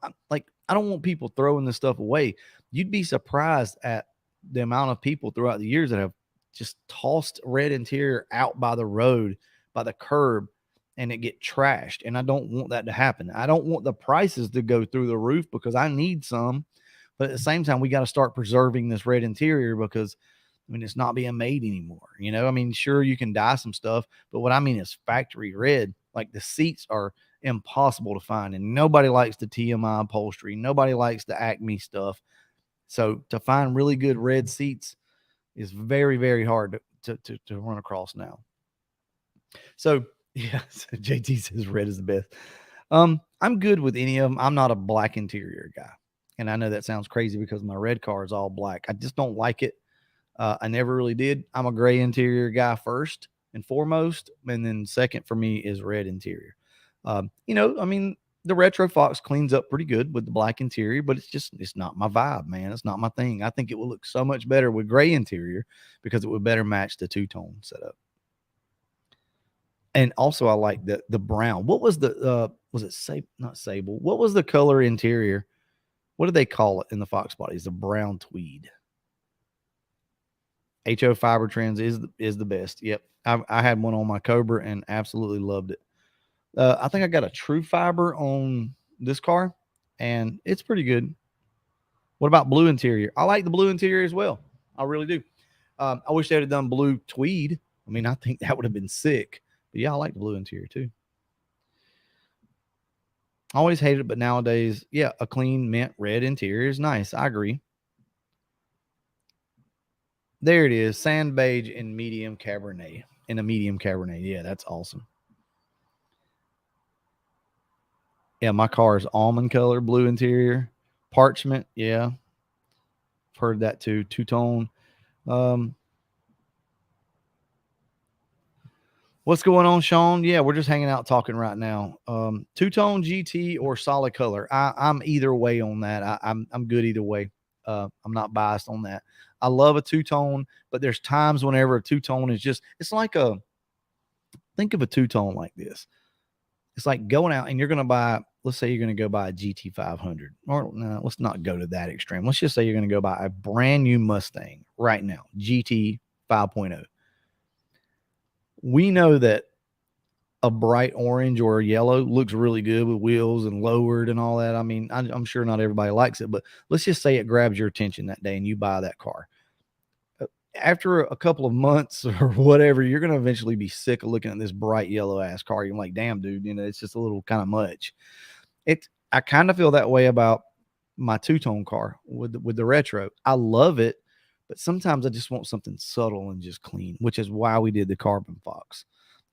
want people throwing this stuff away. You'd be surprised at the amount of people throughout the years that have just tossed red interior out by the road, by the curb, and it get trashed. And I don't want that to happen. I don't want the prices to go through the roof because I need some. But at the same time, we got to start preserving this red interior because I mean, it's not being made anymore. You know, I mean, sure, you can dye some stuff, but what I mean is factory red. Like the seats are impossible to find, and nobody likes the TMI upholstery. Nobody likes the Acme stuff. So to find really good red seats is very, very hard to run across now. So yeah, so JT says red is the best. I'm good with any of them. I'm not a black interior guy, and I know that sounds crazy because my red car is all black. I just don't like it. I never really did. I'm a gray interior guy first and foremost, and then second for me is red interior. You know, I mean, the Retro Fox cleans up pretty good with the black interior, but it's not my vibe, man. It's not my thing. I think it will look so much better with gray interior because it would better match the two-tone setup. And also, I like the brown. What was the was it not sable? What was the color interior? What did they call it in the Fox bodies? The brown tweed. HO Fiber Trends is the best. Yep. I had one on my Cobra and absolutely loved it. I think I got a True Fiber on this car, and it's pretty good. What about blue interior? I like the blue interior as well. I really do. I wish they would have done blue tweed. I mean, I think that would have been sick. But yeah, I like the blue interior too. I always hated it, but nowadays, yeah, a clean mint red interior is nice. I agree. There it is, sand beige in medium Cabernet. In a medium Cabernet. Yeah, that's awesome. Yeah, my car is almond color, blue interior, parchment. Yeah, I've heard that too. Two-tone. What's going on, Sean? Yeah, we're just hanging out talking right now. Two-tone GT or solid color. I'm either way on that. I'm good either way. I'm not biased on that. I love a two-tone, but there's times whenever a two-tone is just it's like think of a two-tone like this. It's like going out and you're going to buy, let's say you're going to go buy a GT 500, or no, let's not go to that extreme. Let's just say you're going to go buy a brand new Mustang right now, GT 5.0. We know that a bright orange or a yellow looks really good with wheels and lowered and all that. I mean, I'm sure not everybody likes it, but let's just say it grabs your attention that day and you buy that car. After a couple of months or whatever, you're going to eventually be sick of looking at this bright yellow ass car. You're like, damn, dude, you know, it's just a little kind of much. I kind of feel that way about my two-tone car with the retro. I love it, but sometimes I just want something subtle and just clean, which is why we did the Carbon Fox.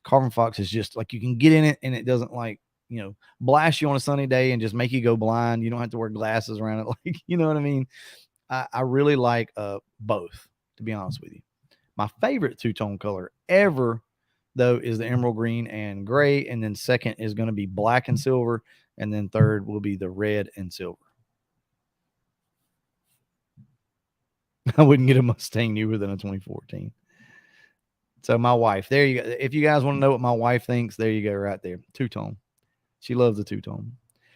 Carbon Fox is just like you can get in it and it doesn't like, you know, blast you on a sunny day and just make you go blind. You don't have to wear glasses around it. Like, you know what I mean? I really like both, to be honest with you. My favorite two-tone color ever, though, is the emerald green and gray. And then second is going to be black and silver. And then third will be the red and silver. I wouldn't get a Mustang newer than a 2014. So my wife, there you go. If you guys want to know what my wife thinks, there you go, right there. Two-tone. She loves the two-tone.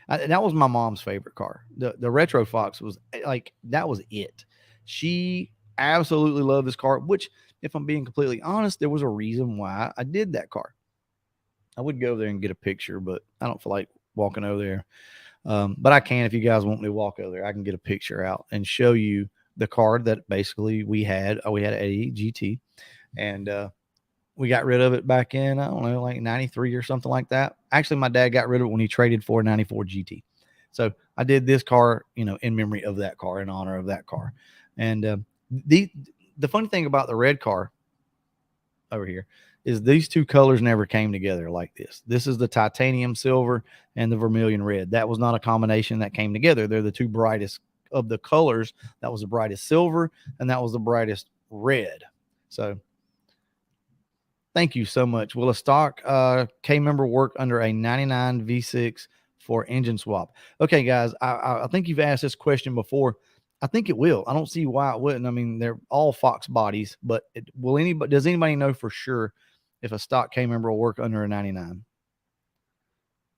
That was my mom's favorite car. The Retro Fox was like, that was it. She absolutely loved this car, which, if I'm being completely honest, there was a reason why I did that car. I would go there and get a picture, but I don't feel like walking over there. But I can, if you guys want me to walk over there, I can get a picture out and show you the car that basically we had. We had an 88 GT, and we got rid of it back in, I don't know, like 93 or something like that. Actually, my dad got rid of it when he traded for a 94 GT. So I did this car, in memory of that car, in honor of that car. And the funny thing about the red car over here is these two colors never came together like this. This is the titanium silver and the vermilion red. That was not a combination that came together. They're the two brightest of the colors. That was the brightest silver, and that was the brightest red. So thank you so much. Will a stock K member work under a 99 V6 for engine swap? Okay, guys, I think you've asked this question before. I think it will. I don't see why it wouldn't. I mean, they're all Fox bodies, but does anybody know for sure if a stock K member will work under a 99?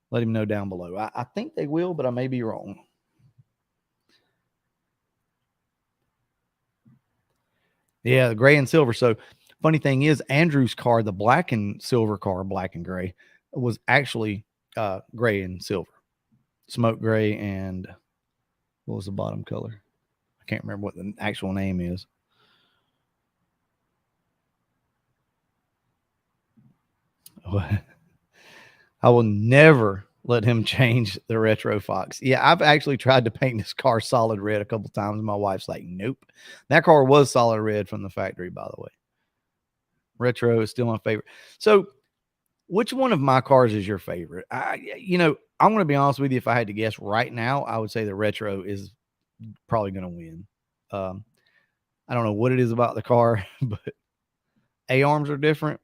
Let him know down below. I think they will, but I may be wrong. Yeah, the gray and silver. So funny thing is, Andrew's car, the black and silver car, black and gray, was actually gray and silver, smoke gray, and what was the bottom color? I can't remember what the actual name is. I will never let him change the Retro Fox. Yeah, I've actually tried to paint this car solid red a couple times. My wife's like, nope. That car was solid red from the factory, by the way. Retro is still my favorite. So which one of my cars is your favorite? I'm going to be honest with you. If I had to guess right now, I would say the Retro is probably going to win. I don't know what it is about the car, but A-arms are different.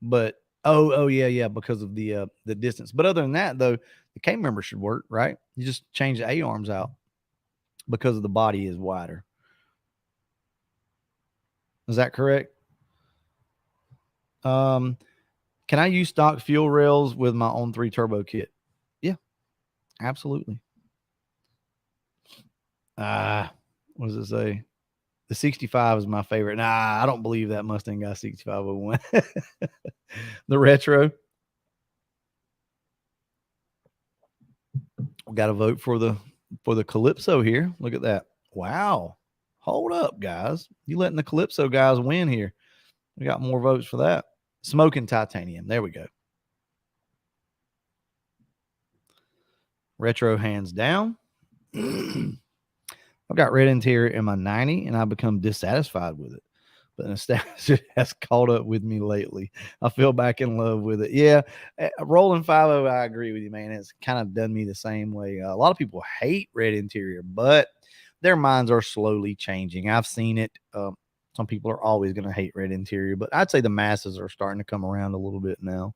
But oh yeah, because of the distance. But other than that, though, the K member should work, right? You just change the A-arms out because of the body is wider. Is that correct? Can I use stock fuel rails with my own 3 turbo kit? Yeah, absolutely. What does it say? The 65 is my favorite. Nah, I don't believe that Mustang got 6501. The Retro. We got to vote for the Calypso here. Look at that. Wow. Hold up, guys. You letting the Calypso guys win here. We got more votes for that. Smoking titanium. There we go. Retro hands down. I've got red interior in my 90 and I've become dissatisfied with it. But nostalgia has caught up with me lately. I feel back in love with it. Yeah, rolling 50, I agree with you, man. It's kind of done me the same way. A lot of people hate red interior, but their minds are slowly changing. I've seen it. Some people are always going to hate red interior, but I'd say the masses are starting to come around a little bit now.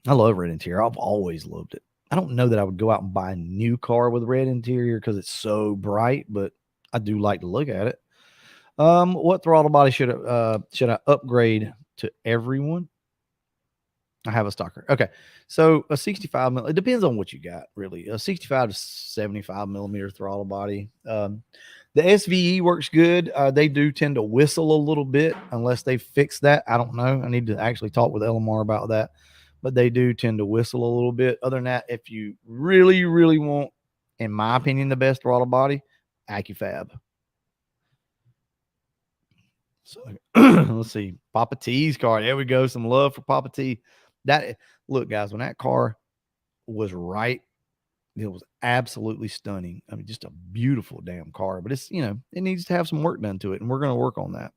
I love red interior. I've always loved it. I don't know that I would go out and buy a new car with red interior because it's so bright, but I do like to look at it. What throttle body should I upgrade to everyone? I have a stocker. Okay. So a 65 mil, it depends on what you got, really. A 65 to 75 millimeter throttle body. The SVE works good. They do tend to whistle a little bit unless they fix that. I don't know. I need to actually talk with LMR about that, but they do tend to whistle a little bit. Other than that, if you really, really want, in my opinion, the best throttle body, AccuFab. So let's see, Papa T's car. There we go. Some love for Papa T. Look, guys, when that car was right, it was absolutely stunning. I mean, just a beautiful damn car. But it's, it needs to have some work done to it, and we're going to work on that.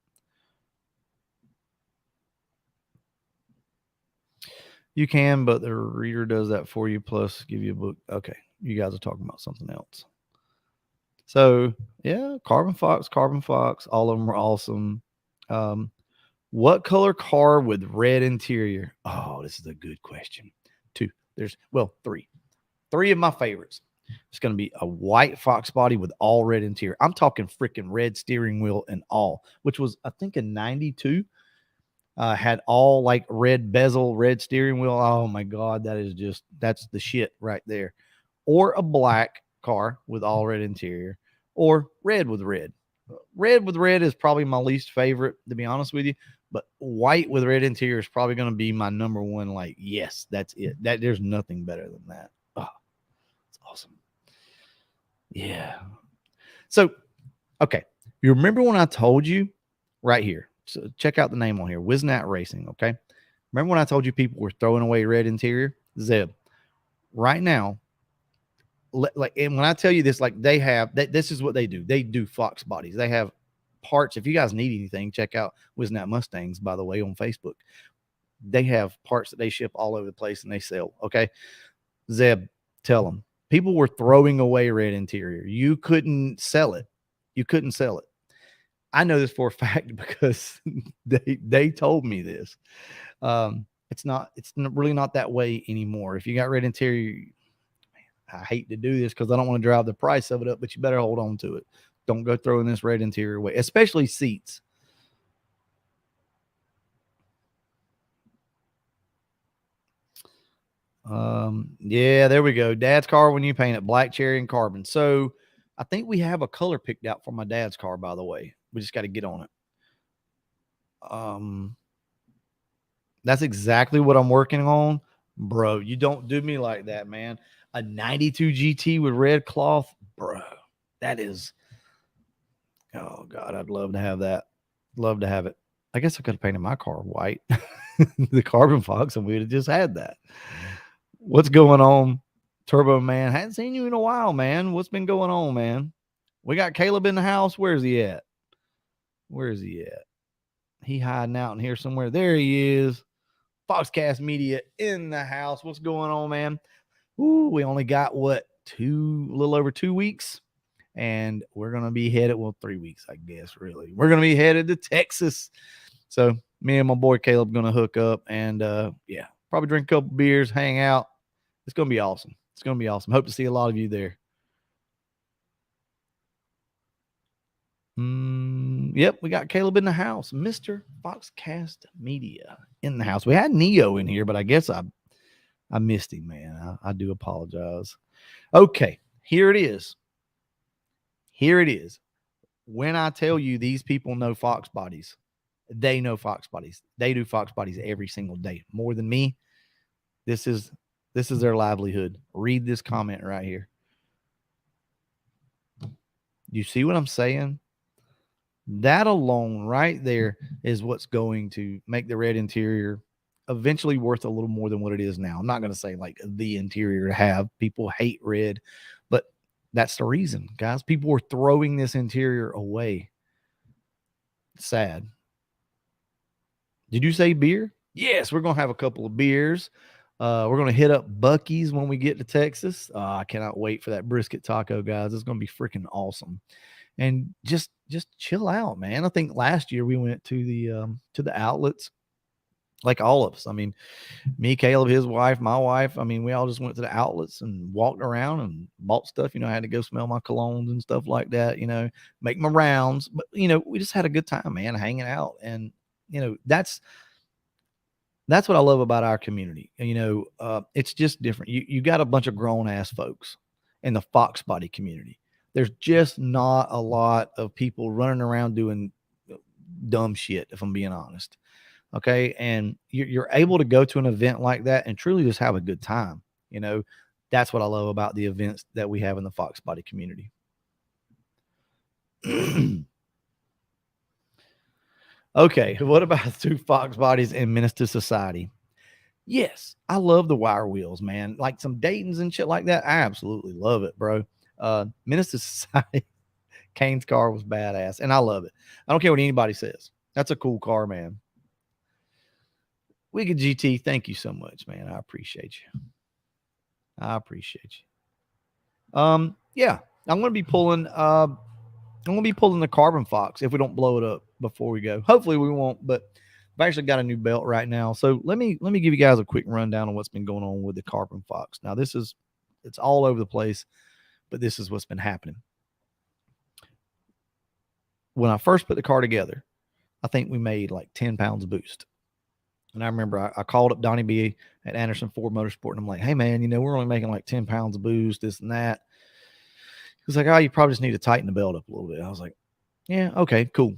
You can, but the reader does that for you, plus give you a book. Okay, you guys are talking about something else. So yeah, Carbon Fox, all of them are awesome. What color car with red interior? Oh, this is a good question. Three of my favorites. It's going to be a white Fox body with all red interior. I'm talking freaking red steering wheel and all, which was, I think, in 92. Had all like red bezel, red steering wheel. Oh my God, that's the shit right there. Or a black car with all red interior, or red with red. Red with red is probably my least favorite, to be honest with you. But white with red interior is probably going to be my number one. Like, yes, that's it. There's nothing better than that. Oh, it's awesome. Yeah. So, okay. You remember when I told you right here? So check out the name on here, Wiznat Racing. Okay. Remember when I told you people were throwing away red interior? Zeb. Right now, like, and when I tell you this, like this is what they do. They do Fox bodies. They have parts. If you guys need anything, check out Wiznat Mustangs, by the way, on Facebook. They have parts that they ship all over the place and they sell. Okay. Zeb, tell them. People were throwing away red interior. You couldn't sell it. You couldn't sell it. I know this for a fact because they told me this. It's really not that way anymore. If you got red interior, man, I hate to do this because I don't want to drive the price of it up, but you better hold on to it. Don't go throwing this red interior away, especially seats. Yeah, there we go. Dad's car when you paint it, black cherry and carbon. So I think we have a color picked out for my dad's car, by the way. We just got to get on it. That's exactly what I'm working on. Bro, you don't do me like that, man. A 92 GT with red cloth, bro. That is, oh God, I'd love to have that. Love to have it. I guess I could have painted my car white, the Carbon Fox, and we'd have just had that. What's going on, Turbo Man? Hadn't seen you in a while, man. What's been going on, man? We got Caleb in the house. Where's he at? Where is he at? He hiding out in here somewhere. There he is. Foxcast Media in the house. What's going on, man? Ooh, we only got a little over 2 weeks, and we're gonna be headed. Well, 3 weeks, I guess. Really, we're gonna be headed to Texas. So me and my boy Caleb gonna hook up and yeah, probably drink a couple beers, hang out. It's gonna be awesome. It's gonna be awesome. Hope to see a lot of you there. Yep, we got Caleb in the house. Mr. Foxcast Media in the house. We had Neo in here, but I guess I missed him, man. I do apologize. Okay, here it is. Here it is. When I tell you these people know Fox bodies, they know Fox bodies. They do Fox bodies every single day. More than me. This is their livelihood. Read this comment right here. You see what I'm saying? That alone right there is what's going to make the red interior eventually worth a little more than what it is now. I'm not going to say like the interior to have. People hate red, but that's the reason, guys. People were throwing this interior away. Sad. Did you say beer? Yes, we're going to have a couple of beers. We're going to hit up Buc-ee's when we get to Texas. I cannot wait for that brisket taco, guys. It's going to be freaking awesome. And just chill out, man. I think last year we went to the outlets, like all of us. I mean, me, Caleb, his wife, my wife. I mean, we all just went to the outlets and walked around and bought stuff. You know, I had to go smell my colognes and stuff like that. You know, make my rounds. But you know, we just had a good time, man, hanging out. And you know, that's what I love about our community. You know, it's just different. You got a bunch of grown ass folks in the Fox body community. There's just not a lot of people running around doing dumb shit, if I'm being honest. Okay. And you're able to go to an event like that and truly just have a good time. You know, that's what I love about the events that we have in the Fox body community. Okay. What about two Fox bodies in Menace to Society? Yes. I love the wire wheels, man. Like some Daytons and shit like that. I absolutely love it, bro. Menace to Society, Kane's car was badass, and I love it. I don't care what anybody says. That's a cool car, man. Wicked GT, thank you so much, man. I appreciate you. Yeah, I'm gonna be pulling the Carbon Fox if we don't blow it up before we go. Hopefully we won't, but I've actually got a new belt right now. So let me give you guys a quick rundown on what's been going on with the Carbon Fox. Now it's all over the place. but this is what's been happening. When I first put the car together, I think we made like 10 pounds of boost. And I remember I called up Donnie B at Anderson Ford Motorsport, and I'm like, hey, man, we're only making like 10 pounds of boost, this and that. He was like, oh, you probably just need to tighten the belt up a little bit. I was like, yeah, okay, cool.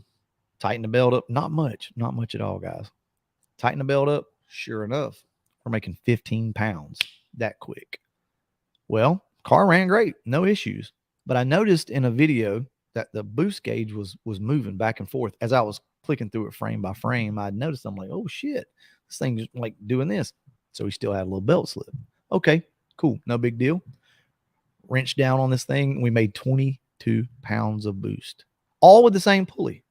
Tighten the belt up. Not much at all, guys. Tighten the belt up. Sure enough, we're making 15 pounds that quick. Well, car ran great. No issues. But I noticed in a video that the boost gauge was moving back and forth. As I was clicking through it frame by frame, I noticed, I'm like, oh shit, this thing's like doing this. So we still had a little belt slip. Okay, cool. No big deal. Wrench down on this thing. We made 22 pounds of boost, all with the same pulley.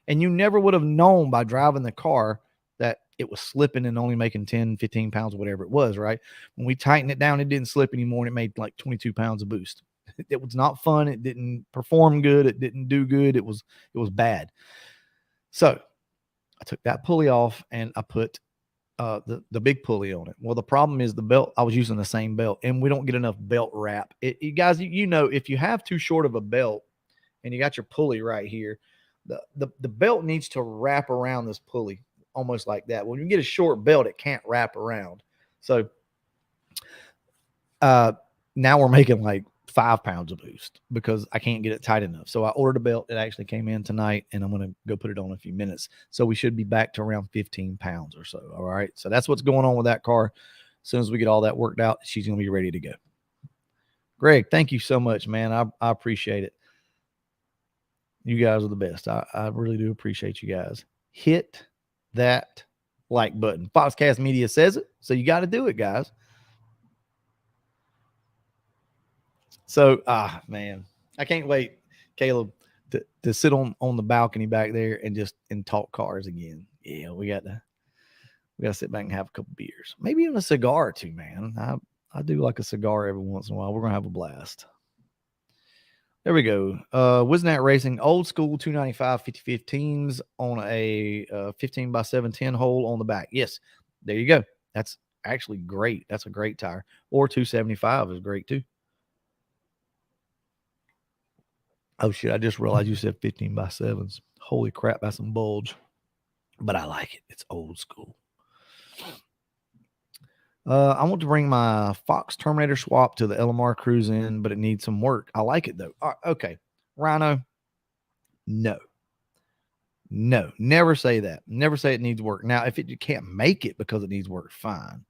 And you never would have known by driving the car that it was slipping and only making 10, 15 pounds, whatever it was, right? When we tightened it down, it didn't slip anymore, and it made like 22 pounds of boost. It was not fun. It didn't perform good. It didn't do good. It was bad. So I took that pulley off and I put the big pulley on it. Well, the problem is the belt, I was using the same belt, and we don't get enough belt wrap. You guys, if you have too short of a belt and you got your pulley right here, the belt needs to wrap around this pulley almost like that. When you get a short belt, it can't wrap around. So now we're making like 5 pounds of boost because I can't get it tight enough. So I ordered a belt. It actually came in tonight, and I'm going to go put it on in a few minutes. So we should be back to around 15 pounds or so. All right. So that's what's going on with that car. As soon as we get all that worked out, she's going to be ready to go. Greg, thank you so much, man. I appreciate it. You guys are the best. I really do appreciate you guys. Hit that like button. Foxcast Media says it, so you got to do it, guys. So, man, I can't wait, Caleb, to sit on the balcony back there and talk cars again. Yeah, we got to sit back and have a couple beers, maybe even a cigar or two, man. I do like a cigar every once in a while. We're gonna have a blast. There we go. Wiznat Racing, old school 295 5015s on a 15x710 hole on the back. Yes, there you go. That's actually great. That's a great tire. Or 275 is great too. Oh shit, I just realized you said 15x7s. Holy crap, that's some bulge. But I like it. It's old school. I want to bring my Fox Terminator swap to the LMR cruise in, but it needs some work. I like it though. Okay. Rhino. No, never say that. Never say it needs work. Now, if you can't make it because it needs work, fine.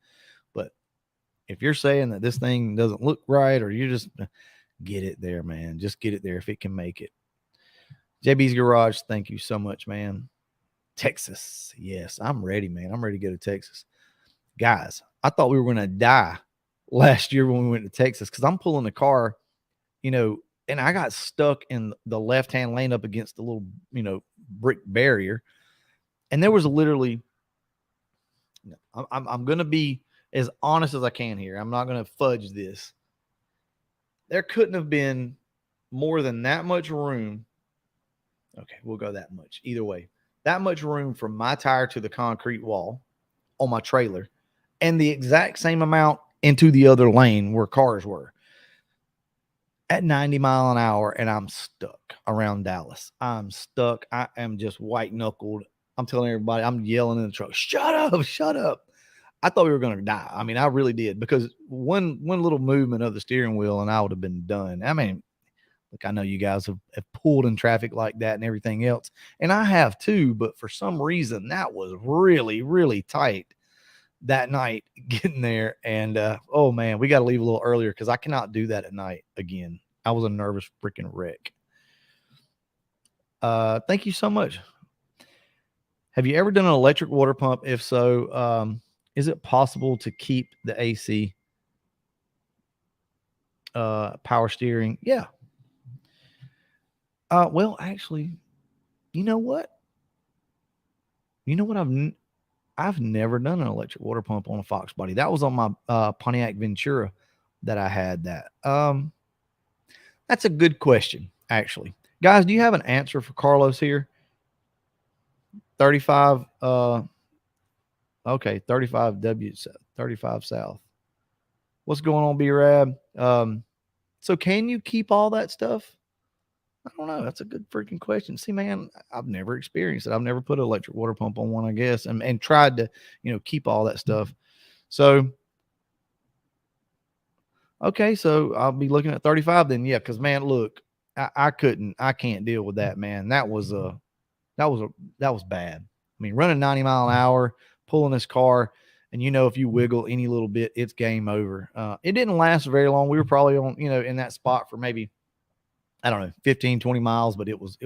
But if you're saying that this thing doesn't look right, or you just get it there, man, just get it there if it can make it. JB's Garage, thank you so much, man. Texas. Yes, I'm ready, man. I'm ready to go to Texas. Guys, I thought we were going to die last year when we went to Texas because I'm pulling the car, and I got stuck in the left-hand lane up against the little, brick barrier. And there was literally, I'm going to be as honest as I can here. I'm not going to fudge this. There couldn't have been more than that much room. Okay, we'll go that much. Either way, that much room from my tire to the concrete wall on my trailer, and the exact same amount into the other lane where cars were at 90 miles an hour. And I'm stuck around Dallas. I'm stuck. I am just white knuckled. I'm telling everybody, I'm yelling in the truck, shut up. I thought we were going to die. I mean, I really did, because one little movement of the steering wheel and I would have been done. I mean, look, I know you guys have pulled in traffic like that and everything else, and I have too, but for some reason that was really, really tight that night getting there. And oh man, we got to leave a little earlier because I cannot do that at night again. I was a nervous freaking wreck. Thank you so much. Have you ever done an electric water pump? If so, is it possible to keep the AC power steering? Yeah. Well, actually, you know what? I've never done an electric water pump on a Fox body. That was on my Pontiac Ventura that I had that. That's a good question, actually. Guys, do you have an answer for Carlos here? 35 okay, 35 W 35 South. What's going on, B-Rab? So can you keep all that stuff? I don't know. That's a good freaking question. See, man, I've never experienced it. I've never put an electric water pump on one, I guess, and tried to, keep all that stuff. So, okay, so I'll be looking at 35 then. Yeah, because man, look, I can't deal with that, man. That was bad. I mean, running 90 miles an hour, pulling this car, and if you wiggle any little bit, it's game over. It didn't last very long. We were probably on, in that spot for maybe, I don't know, 15, 20 miles, but it was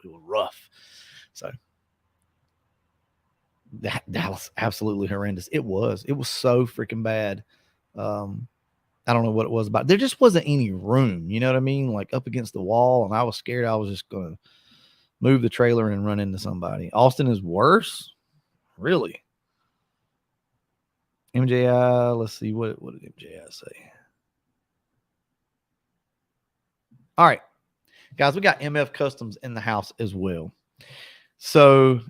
rough. So that was absolutely horrendous. It was so freaking bad. I don't know what it was about. There just wasn't any room, you know what I mean? Like up against the wall. And I was scared I was just going to move the trailer and run into somebody. Austin is worse. Really? MJI, let's see. What did MJI say? All right, guys, we got MF Customs in the house as well. So,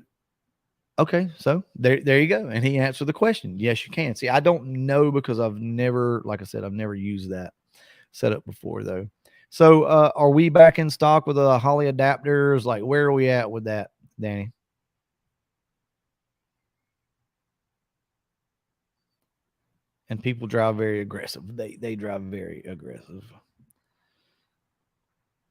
okay, so there you go. And he answered the question. Yes, you can. See, I don't know because I've never, like I said, I've never used that setup before though. So are we back in stock with the Holly adapters? Like, where are we at with that, Danny? And people drive very aggressive. They drive very aggressive.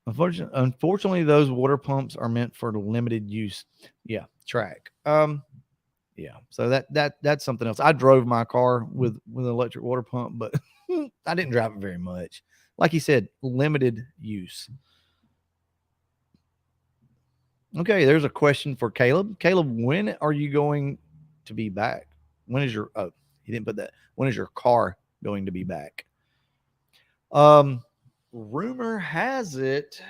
Unfortunately, those water pumps are meant for limited use. Yeah, track. Yeah. So that's something else. I drove my car with an electric water pump, but I didn't drive it very much. Like he said, limited use. Okay, there's a question for Caleb. Caleb, when are you going to be back? When is your he didn't put that. When is your car going to be back? Rumor has it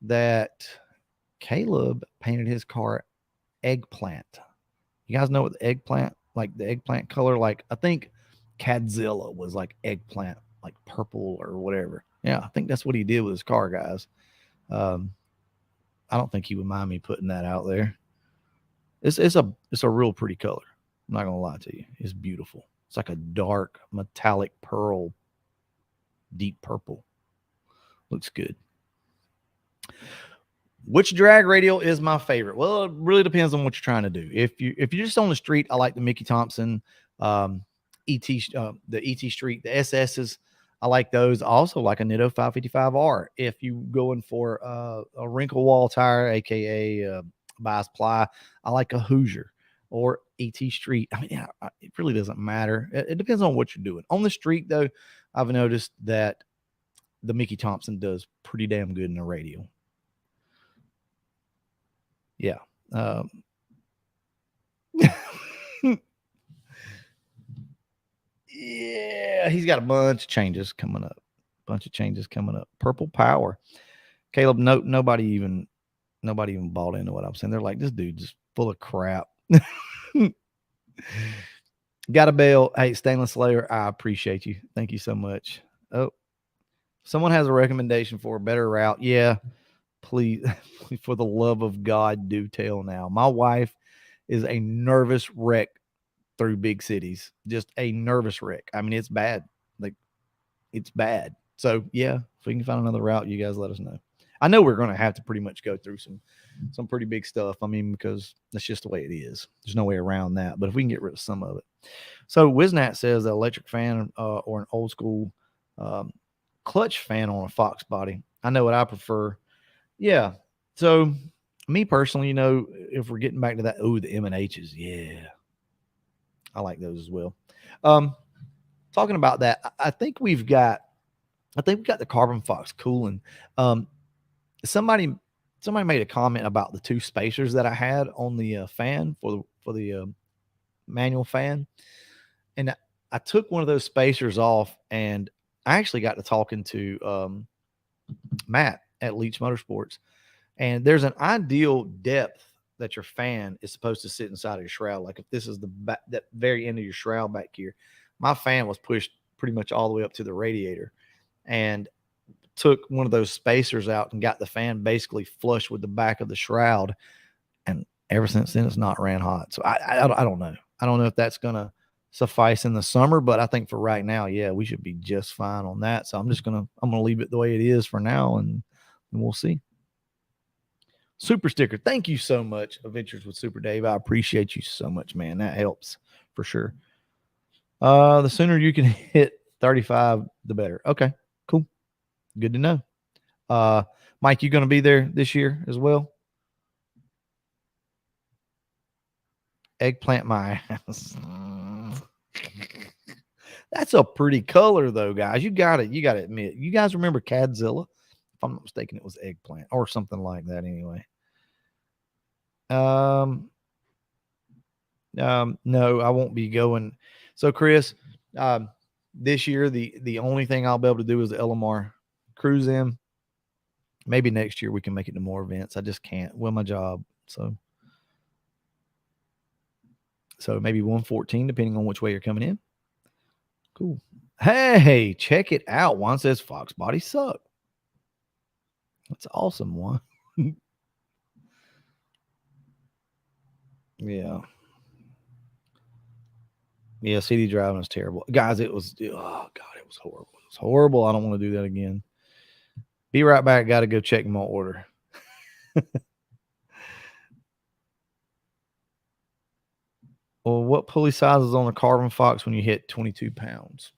that Caleb painted his car eggplant. You guys know what the eggplant, like the eggplant color, like I think Cadzilla was like eggplant, like purple or whatever. Yeah, I think that's what he did with his car, guys. I don't think he would mind me putting that out there. It's a real pretty color. I'm not gonna lie to you. It's beautiful. It's like a dark metallic pearl, deep purple. Looks good. Which drag radial is my favorite? Well, it really depends on what you're trying to do. If you're just on the street, I like the Mickey Thompson, ET, the ET Street, the SS's. I like those. I also like a Nitto 555R. If you going for a wrinkle wall tire, aka bias ply, I like a Hoosier or ET Street. I mean, yeah, it really doesn't matter. It depends on what you're doing. On the street, though, I've noticed that the Mickey Thompson does pretty damn good in the radial. Yeah. Yeah, he's got a bunch of changes coming up. Purple Power. Caleb, nobody even bought into what I'm saying. They're like, this dude's just full of crap. Got a bell. Hey, Stainless Slayer, I appreciate you. Thank you so much. Oh, someone has a recommendation for a better route. Yeah, please, for the love of God, do tell now. My wife is a nervous wreck through big cities. Just a nervous wreck. I mean, it's bad. Like, it's bad. So, yeah, if we can find another route, you guys let us know. I know we're going to have to pretty much go through some pretty big stuff. I mean, because that's just the way it is. There's no way around that. But if we can get rid of some of it. So Wiznat says the electric fan or an old school clutch fan on a Fox body. I know what I prefer. Yeah. So me personally, if we're getting back to that, the M&H's, yeah, I like those as well. Talking about that, I think we've got the Carbon Fox cooling. Somebody made a comment about the two spacers that I had on the fan for the manual fan, and I took one of those spacers off, and I actually got to talking to Matt at Leach Motorsports, and there's an ideal depth that your fan is supposed to sit inside of your shroud. Like if this is that very end of your shroud back here, my fan was pushed pretty much all the way up to the radiator, and took one of those spacers out and got the fan basically flush with the back of the shroud. And ever since then, it's not ran hot. So I don't know. I don't know if that's going to suffice in the summer. But I think for right now, yeah, we should be just fine on that. So I'm gonna leave it the way it is for now, and we'll see. Super sticker. Thank you so much, Adventures with Super Dave. I appreciate you so much, man. That helps for sure. The sooner you can hit 35, the better. Okay, cool. Good to know. Mike, you going to be there this year as well? Eggplant my ass. That's a pretty color though, guys. You got to admit. You guys remember Cadzilla? If I'm not mistaken, it was eggplant or something like that anyway. No, I won't be going. So Chris, this year, the only thing I'll be able to do is the LMR cruise in. Maybe next year we can make it to more events. I just can't with my job. So maybe 114, depending on which way you're coming in. Cool. Hey, check it out. Juan says Fox body suck. That's awesome, Juan. Yeah. Yeah, CD driving is terrible. Guys, it was, oh, God, it was horrible. It was horrible. I don't want to do that again. Be right back. Got to go check my order. Well, what pulley size is on the Carbon Fox when you hit 22 pounds?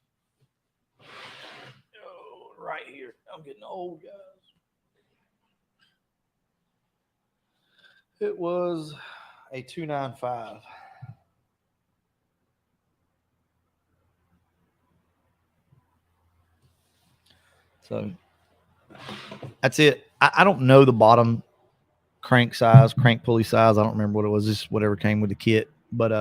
Oh, right here. I'm getting old, guys. It was a 295. So that's it. I don't know the bottom crank pulley size. I don't remember what it was. Just whatever came with the kit. But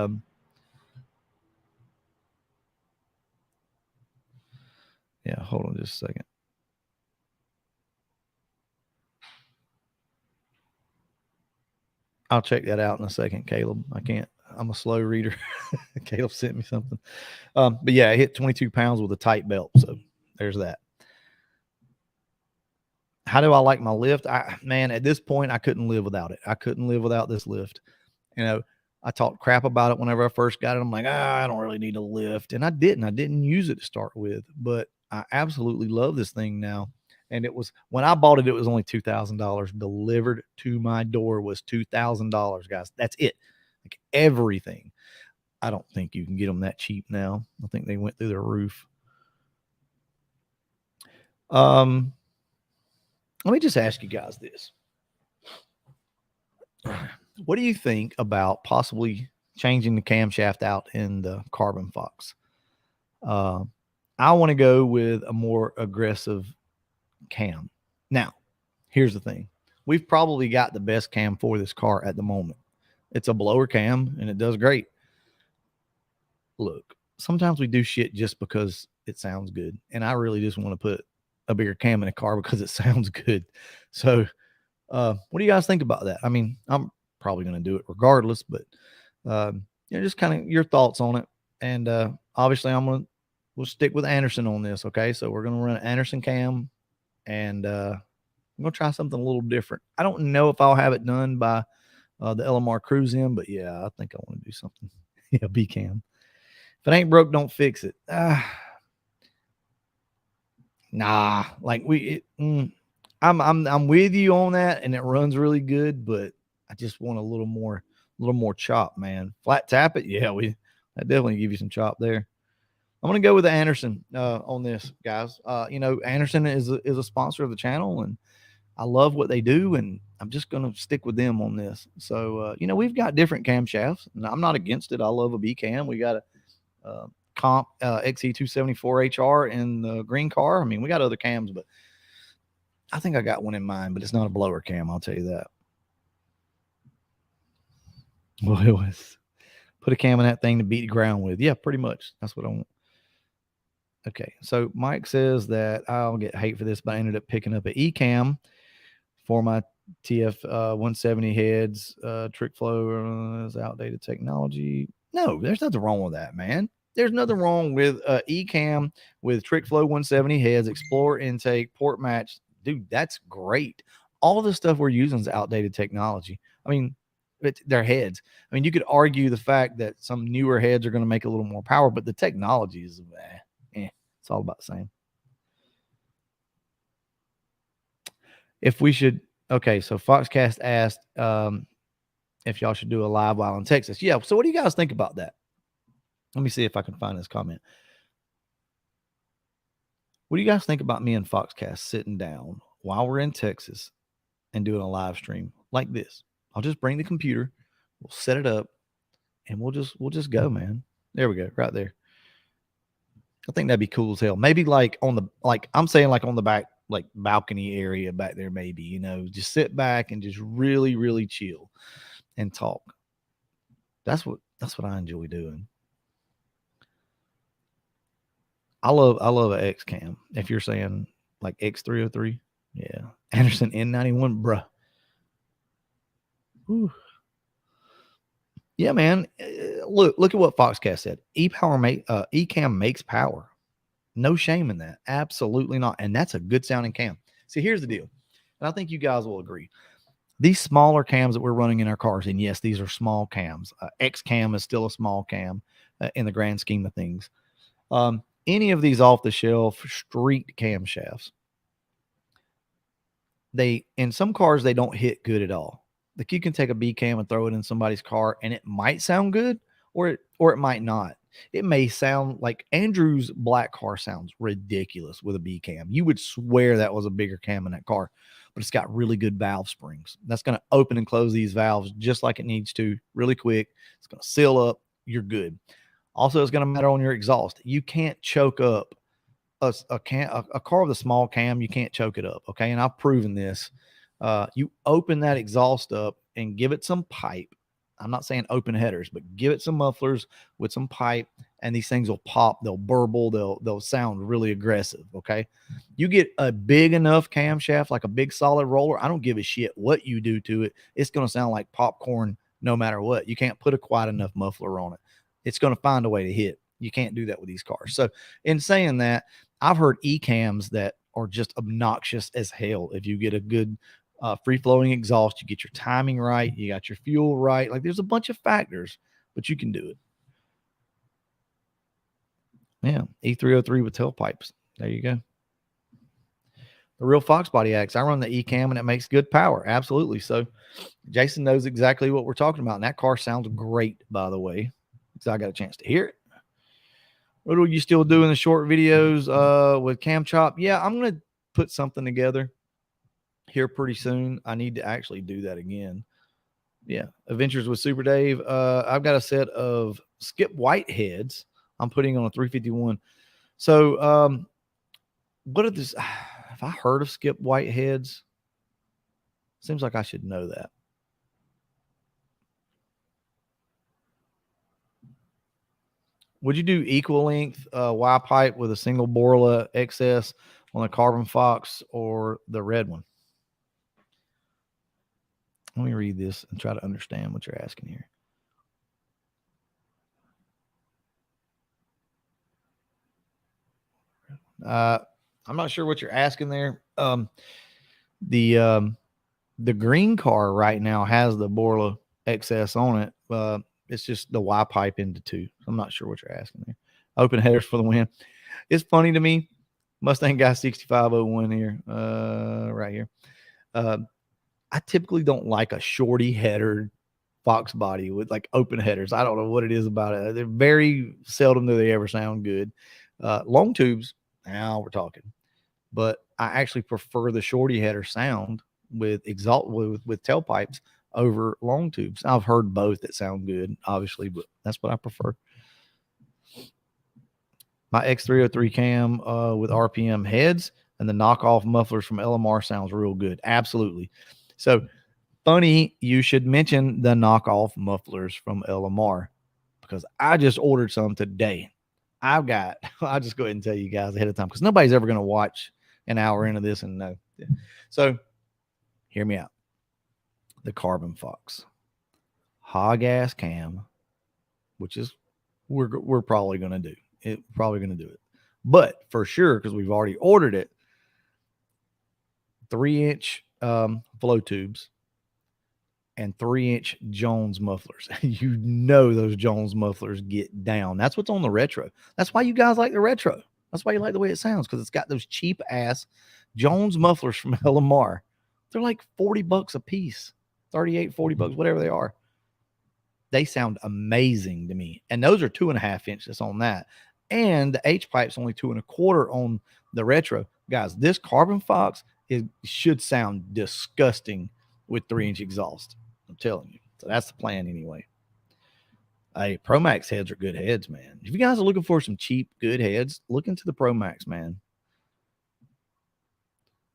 yeah, hold on just a second. I'll check that out in a second, Caleb. I can't. I'm a slow reader. Caleb sent me something. But yeah, I hit 22 pounds with a tight belt. So there's that. How do I like my lift? Man, at this point, I couldn't live without it. I couldn't live without this lift. You know, I talked crap about it whenever I first got it. I'm like, I don't really need a lift. And I didn't. I didn't use it to start with. But I absolutely love this thing now. And it was, when I bought it, it was only $2,000. Delivered to my door was $2,000, guys. That's it. Like everything. I don't think you can get them that cheap now. I think they went through the roof. Let me just ask you guys this. What do you think about possibly changing the camshaft out in the Carbon Fox? I want to go with a more aggressive cam. Now, here's the thing. We've probably got the best cam for this car at the moment. It's a blower cam, and it does great. Look, sometimes we do shit just because it sounds good, and I really just want to put a bigger cam in a car because it sounds good. So, what do you guys think about that? I mean, I'm probably going to do it regardless, but just kind of your thoughts on it. And obviously, we'll stick with Anderson on this. Okay, so we're going to run an Anderson cam, and I'm going to try something a little different. I don't know if I'll have it done by the LMR Cruise In, but yeah, I think I want to do something. Yeah, B cam. If it ain't broke, don't fix it. Nah, like I'm with you on that, and it runs really good, but I just want a little more chop, man. Flat tap it, yeah, that definitely give you some chop there. I'm gonna go with the Anderson on this, guys. Anderson is a sponsor of the channel, and I love what they do, and I'm just gonna stick with them on this. So we've got different camshafts, and I'm not against it. I love a B cam. We got a Comp XE274HR in the green car. I mean, we got other cams, but I think I got one in mind, but it's not a blower cam. I'll tell you that. Well, it was put a cam in that thing to beat the ground with. Yeah, pretty much. That's what I want. Okay. So Mike says that I'll get hate for this, but I ended up picking up an E-cam for my TF 170 heads. Trick flow is outdated technology. No, there's nothing wrong with that, man. There's nothing wrong with E-cam with Trick Flow 170 heads, Explorer intake, port match. Dude, that's greght. All the stuff we're using is outdated technology. I mean, Their heads. I mean, you could argue the fact that some newer heads are going to make a little more power, but the technology is, it's all about the same. If we should, okay, so Foxcast asked if y'all should do a live while in Texas. Yeah, so what do you guys think about that? Let me see if I can find this comment. What do you guys think about me and Foxcast sitting down while we're in Texas and doing a live stream like this? I'll just bring the computer, we'll set it up, and we'll just go, man. There we go, right there. I think that'd be cool as hell. Maybe like on the, like I'm saying, like on the back, like balcony area back there, maybe, you know, just sit back and just really, really chill and talk. That's what I enjoy doing. I love an X cam. If you're saying like X303, yeah. Anderson N91, bruh. Whew. Yeah, man. Look at what Foxcast said. ECam makes power. No shame in that. Absolutely not. And that's a good sounding cam. See, here's the deal. And I think you guys will agree. These smaller cams that we're running in our cars, and yes, these are small cams. X cam is still a small cam in the grand scheme of things. Any of these off the shelf street camshafts, in some cars, they don't hit good at all. Like you can take a B cam and throw it in somebody's car and it might sound good or it might not. It may sound like Andrew's black car sounds ridiculous with a B cam. You would swear that was a bigger cam in that car, but it's got really good valve springs. That's going to open and close these valves just like it needs to really quick. It's going to seal up. You're good. Also, it's going to matter on your exhaust. You can't choke up a car with a small cam. You can't choke it up. Okay. And I've proven this. You open that exhaust up and give it some pipe. I'm not saying open headers, but give it some mufflers with some pipe, and these things will pop. They'll burble. They'll sound really aggressive. Okay. You get a big enough camshaft, like a big solid roller. I don't give a shit what you do to it. It's going to sound like popcorn no matter what. You can't put a quiet enough muffler on it. It's going to find a way to hit. You can't do that with these cars. So in saying that, I've heard E-cams that are just obnoxious as hell. If you get a good free-flowing exhaust, you get your timing right, you got your fuel right. Like there's a bunch of factors, but you can do it. Yeah, E303 with tailpipes. There you go. The real Fox Body Axe. I run the E-cam and it makes good power. Absolutely. So Jason knows exactly what we're talking about. And that car sounds great, by the way, because I got a chance to hear it. What are you still doing the short videos with Cam Chop? Yeah, I'm going to put something together here pretty soon. I need to actually do that again. Yeah, Adventures with Super Dave. I've got a set of Skip White heads I'm putting on a 351. So what are this? Have I heard of Skip White heads? Seems like I should know that. Would you do equal length Y pipe with a single Borla XS on the Carbon Fox or the red one? Let me read this and try to understand what you're asking here. I'm not sure what you're asking there. The green car right now has the Borla XS on it. It's just the Y pipe into two. I'm not sure what you're asking there. Open headers for the win. It's funny to me. Mustang guy 6501 here, right here. I typically don't like a shorty header Fox body with like open headers. I don't know what it is about it. They're very seldom do they ever sound good. Long tubes, now we're talking. But I actually prefer the shorty header sound with exhaust with tailpipes over long tubes. I've heard both that sound good, obviously, but that's what I prefer. My X303 cam with RPM heads and the knockoff mufflers from LMR sounds real good. Absolutely. So funny you should mention the knockoff mufflers from LMR because I just ordered some today. I'll just go ahead and tell you guys ahead of time because nobody's ever going to watch an hour into this and know. So hear me out. The Carbon Fox hog ass cam, which is we're probably going to do it. Probably going to do it, but for sure because we've already ordered it. 3-inch flow tubes, and 3-inch Jones mufflers. You know those Jones mufflers get down. That's what's on the retro. That's why you guys like the retro. That's why you like the way it sounds, because it's got those cheap ass Jones mufflers from LMR. They're like $40 a piece, 38, $40, whatever they are. They sound amazing to me. And those are 2.5 inches on that. And the H pipe's only 2.25 on the retro. Guys, this Carbon Fox should sound disgusting with 3-inch exhaust. I'm telling you. So that's the plan anyway. Hey, Pro Max heads are good heads, man. If you guys are looking for some cheap, good heads, look into the Pro Max, man.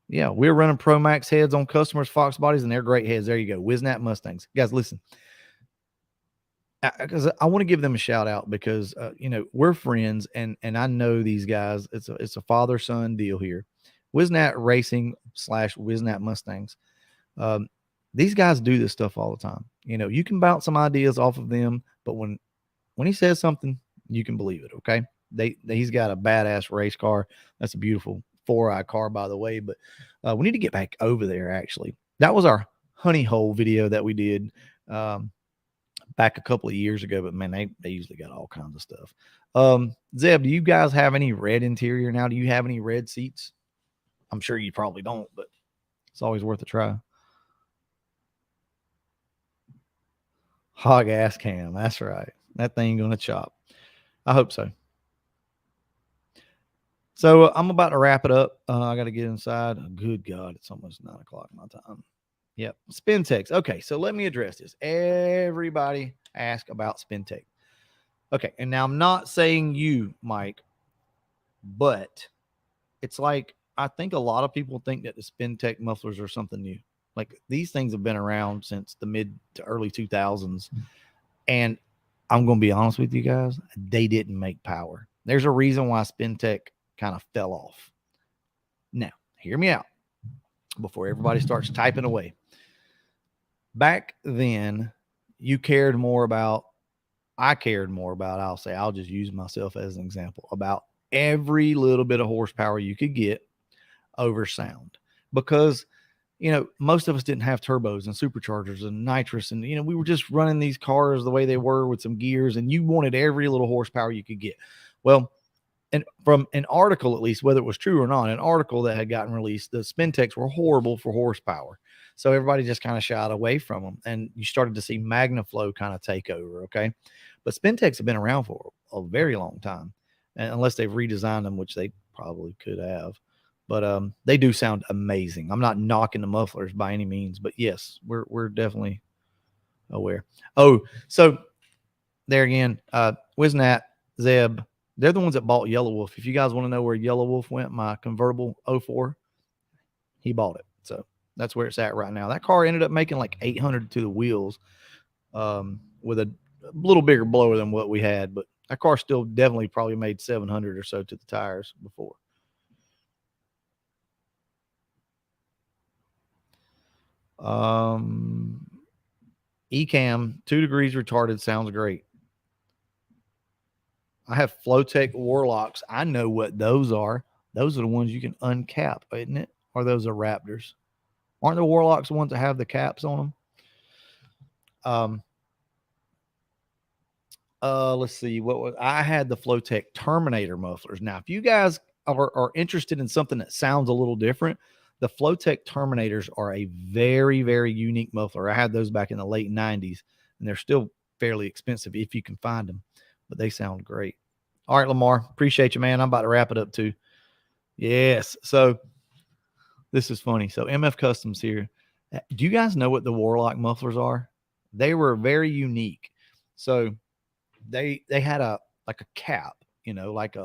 Yeah, we're running Pro Max heads on customers' Fox bodies, and they're great heads. There you go. Wiznat Mustangs. Guys, listen. Because I want to give them a shout out because, you know, we're friends, and I know these guys. It's a father-son deal here. Wiznat Racing / Wiznat Mustangs. These guys do this stuff all the time. You know, you can bounce some ideas off of them, but when he says something, you can believe it. Okay. He's got a badass race car. That's a beautiful 4-eye car, by the way, but we need to get back over there. Actually, that was our honey hole video that we did, back a couple of years ago, but man, they usually got all kinds of stuff. Zeb, do you guys have any red interior now? Do you have any red seats? I'm sure you probably don't, but it's always worth a try. Hog ass cam. That's right. That thing gonna chop. I hope so. So I'm about to wrap it up. I got to get inside. Oh, good God, it's almost 9 o'clock my time. Yep. Spintex. Okay, so let me address this. Everybody ask about Spintex. Okay, and now I'm not saying you, Mike, but it's like I think a lot of people think that the Spintex mufflers are something new. Like these things have been around since the mid to early 2000s. And I'm going to be honest with you guys, they didn't make power. There's a reason why Spintex kind of fell off. Now, hear me out before everybody starts typing away. Back then, I cared more about, I'll just use myself as an example, about every little bit of horsepower you could get over sound. Because, you know, most of us didn't have turbos and superchargers and nitrous. And, you know, we were just running these cars the way they were with some gears, and you wanted every little horsepower you could get. Well, and from an article, at least, whether it was true or not, an article that had gotten released, the Spintex were horrible for horsepower. So everybody just kind of shied away from them. And you started to see MagnaFlow kind of take over. Okay. But Spintex have been around for a very long time, and unless they've redesigned them, which they probably could have. But they do sound amazing. I'm not knocking the mufflers by any means, but yes, we're definitely aware. Oh, so there again, Wiznat, Zeb, they're the ones that bought Yellow Wolf. If you guys want to know where Yellow Wolf went, my convertible 04, he bought it. So that's where it's at right now. That car ended up making like 800 to the wheels, with a little bigger blower than what we had, but that car still definitely probably made 700 or so to the tires before. Ecamm 2 degrees retarded sounds great. I have Flotec Warlocks. I know what those are. Those are the ones you can uncap, isn't it? Or those are Raptors? Aren't the Warlocks the ones that have the caps on them? Let's see. I had the Flotec Terminator mufflers. Now, if you guys are interested in something that sounds a little different, the Flotec Terminators are a very, very unique muffler. I had those back in the late 90s, and they're still fairly expensive if you can find them, but they sound great. All right, Lamar, appreciate you, man. I'm about to wrap it up too. Yes. So this is funny. So MF Customs here. Do you guys know what the Warlock mufflers are? They were very unique. So they had a cap, you know, like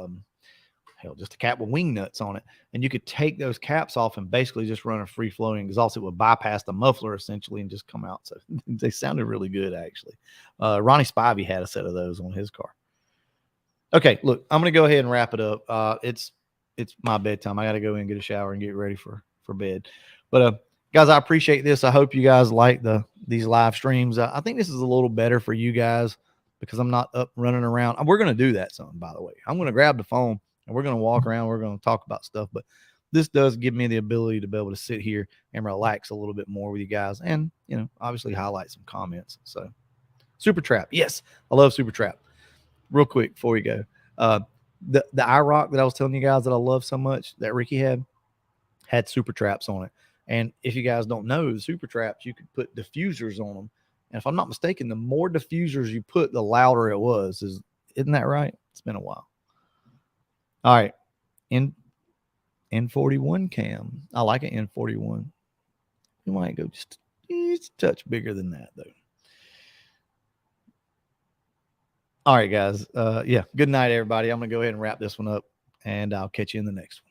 just a cap with wing nuts on it, and you could take those caps off and basically just run a free flowing exhaust. It would bypass the muffler essentially and just come out. So they sounded really good, actually. Ronnie Spivey had a set of those on his car. Okay, look, I'm gonna go ahead and wrap it up. It's my bedtime. I got to go in and get a shower and get ready for bed. But guys, I appreciate this. I hope you guys like these live streams. I think this is a little better for you guys because I'm not up running around. We're gonna do that something, by the way. I'm gonna grab the phone and we're going to walk around. We're going to talk about stuff, but this does give me the ability to be able to sit here and relax a little bit more with you guys, and obviously highlight some comments. So Super Trap, yes, I love Super Trap. Real quick before we go, the IROC that I was telling you guys that I love so much that Ricky had Super Traps on it. And if you guys don't know, the Super Traps, you could put diffusers on them. And if I'm not mistaken, the more diffusers you put, the louder it was. Isn't that right? It's been a while. All right. N41 cam. I like an N41. You might go just a touch bigger than that, though. All right, guys. Yeah. Good night, everybody. I'm going to go ahead and wrap this one up, and I'll catch you in the next one.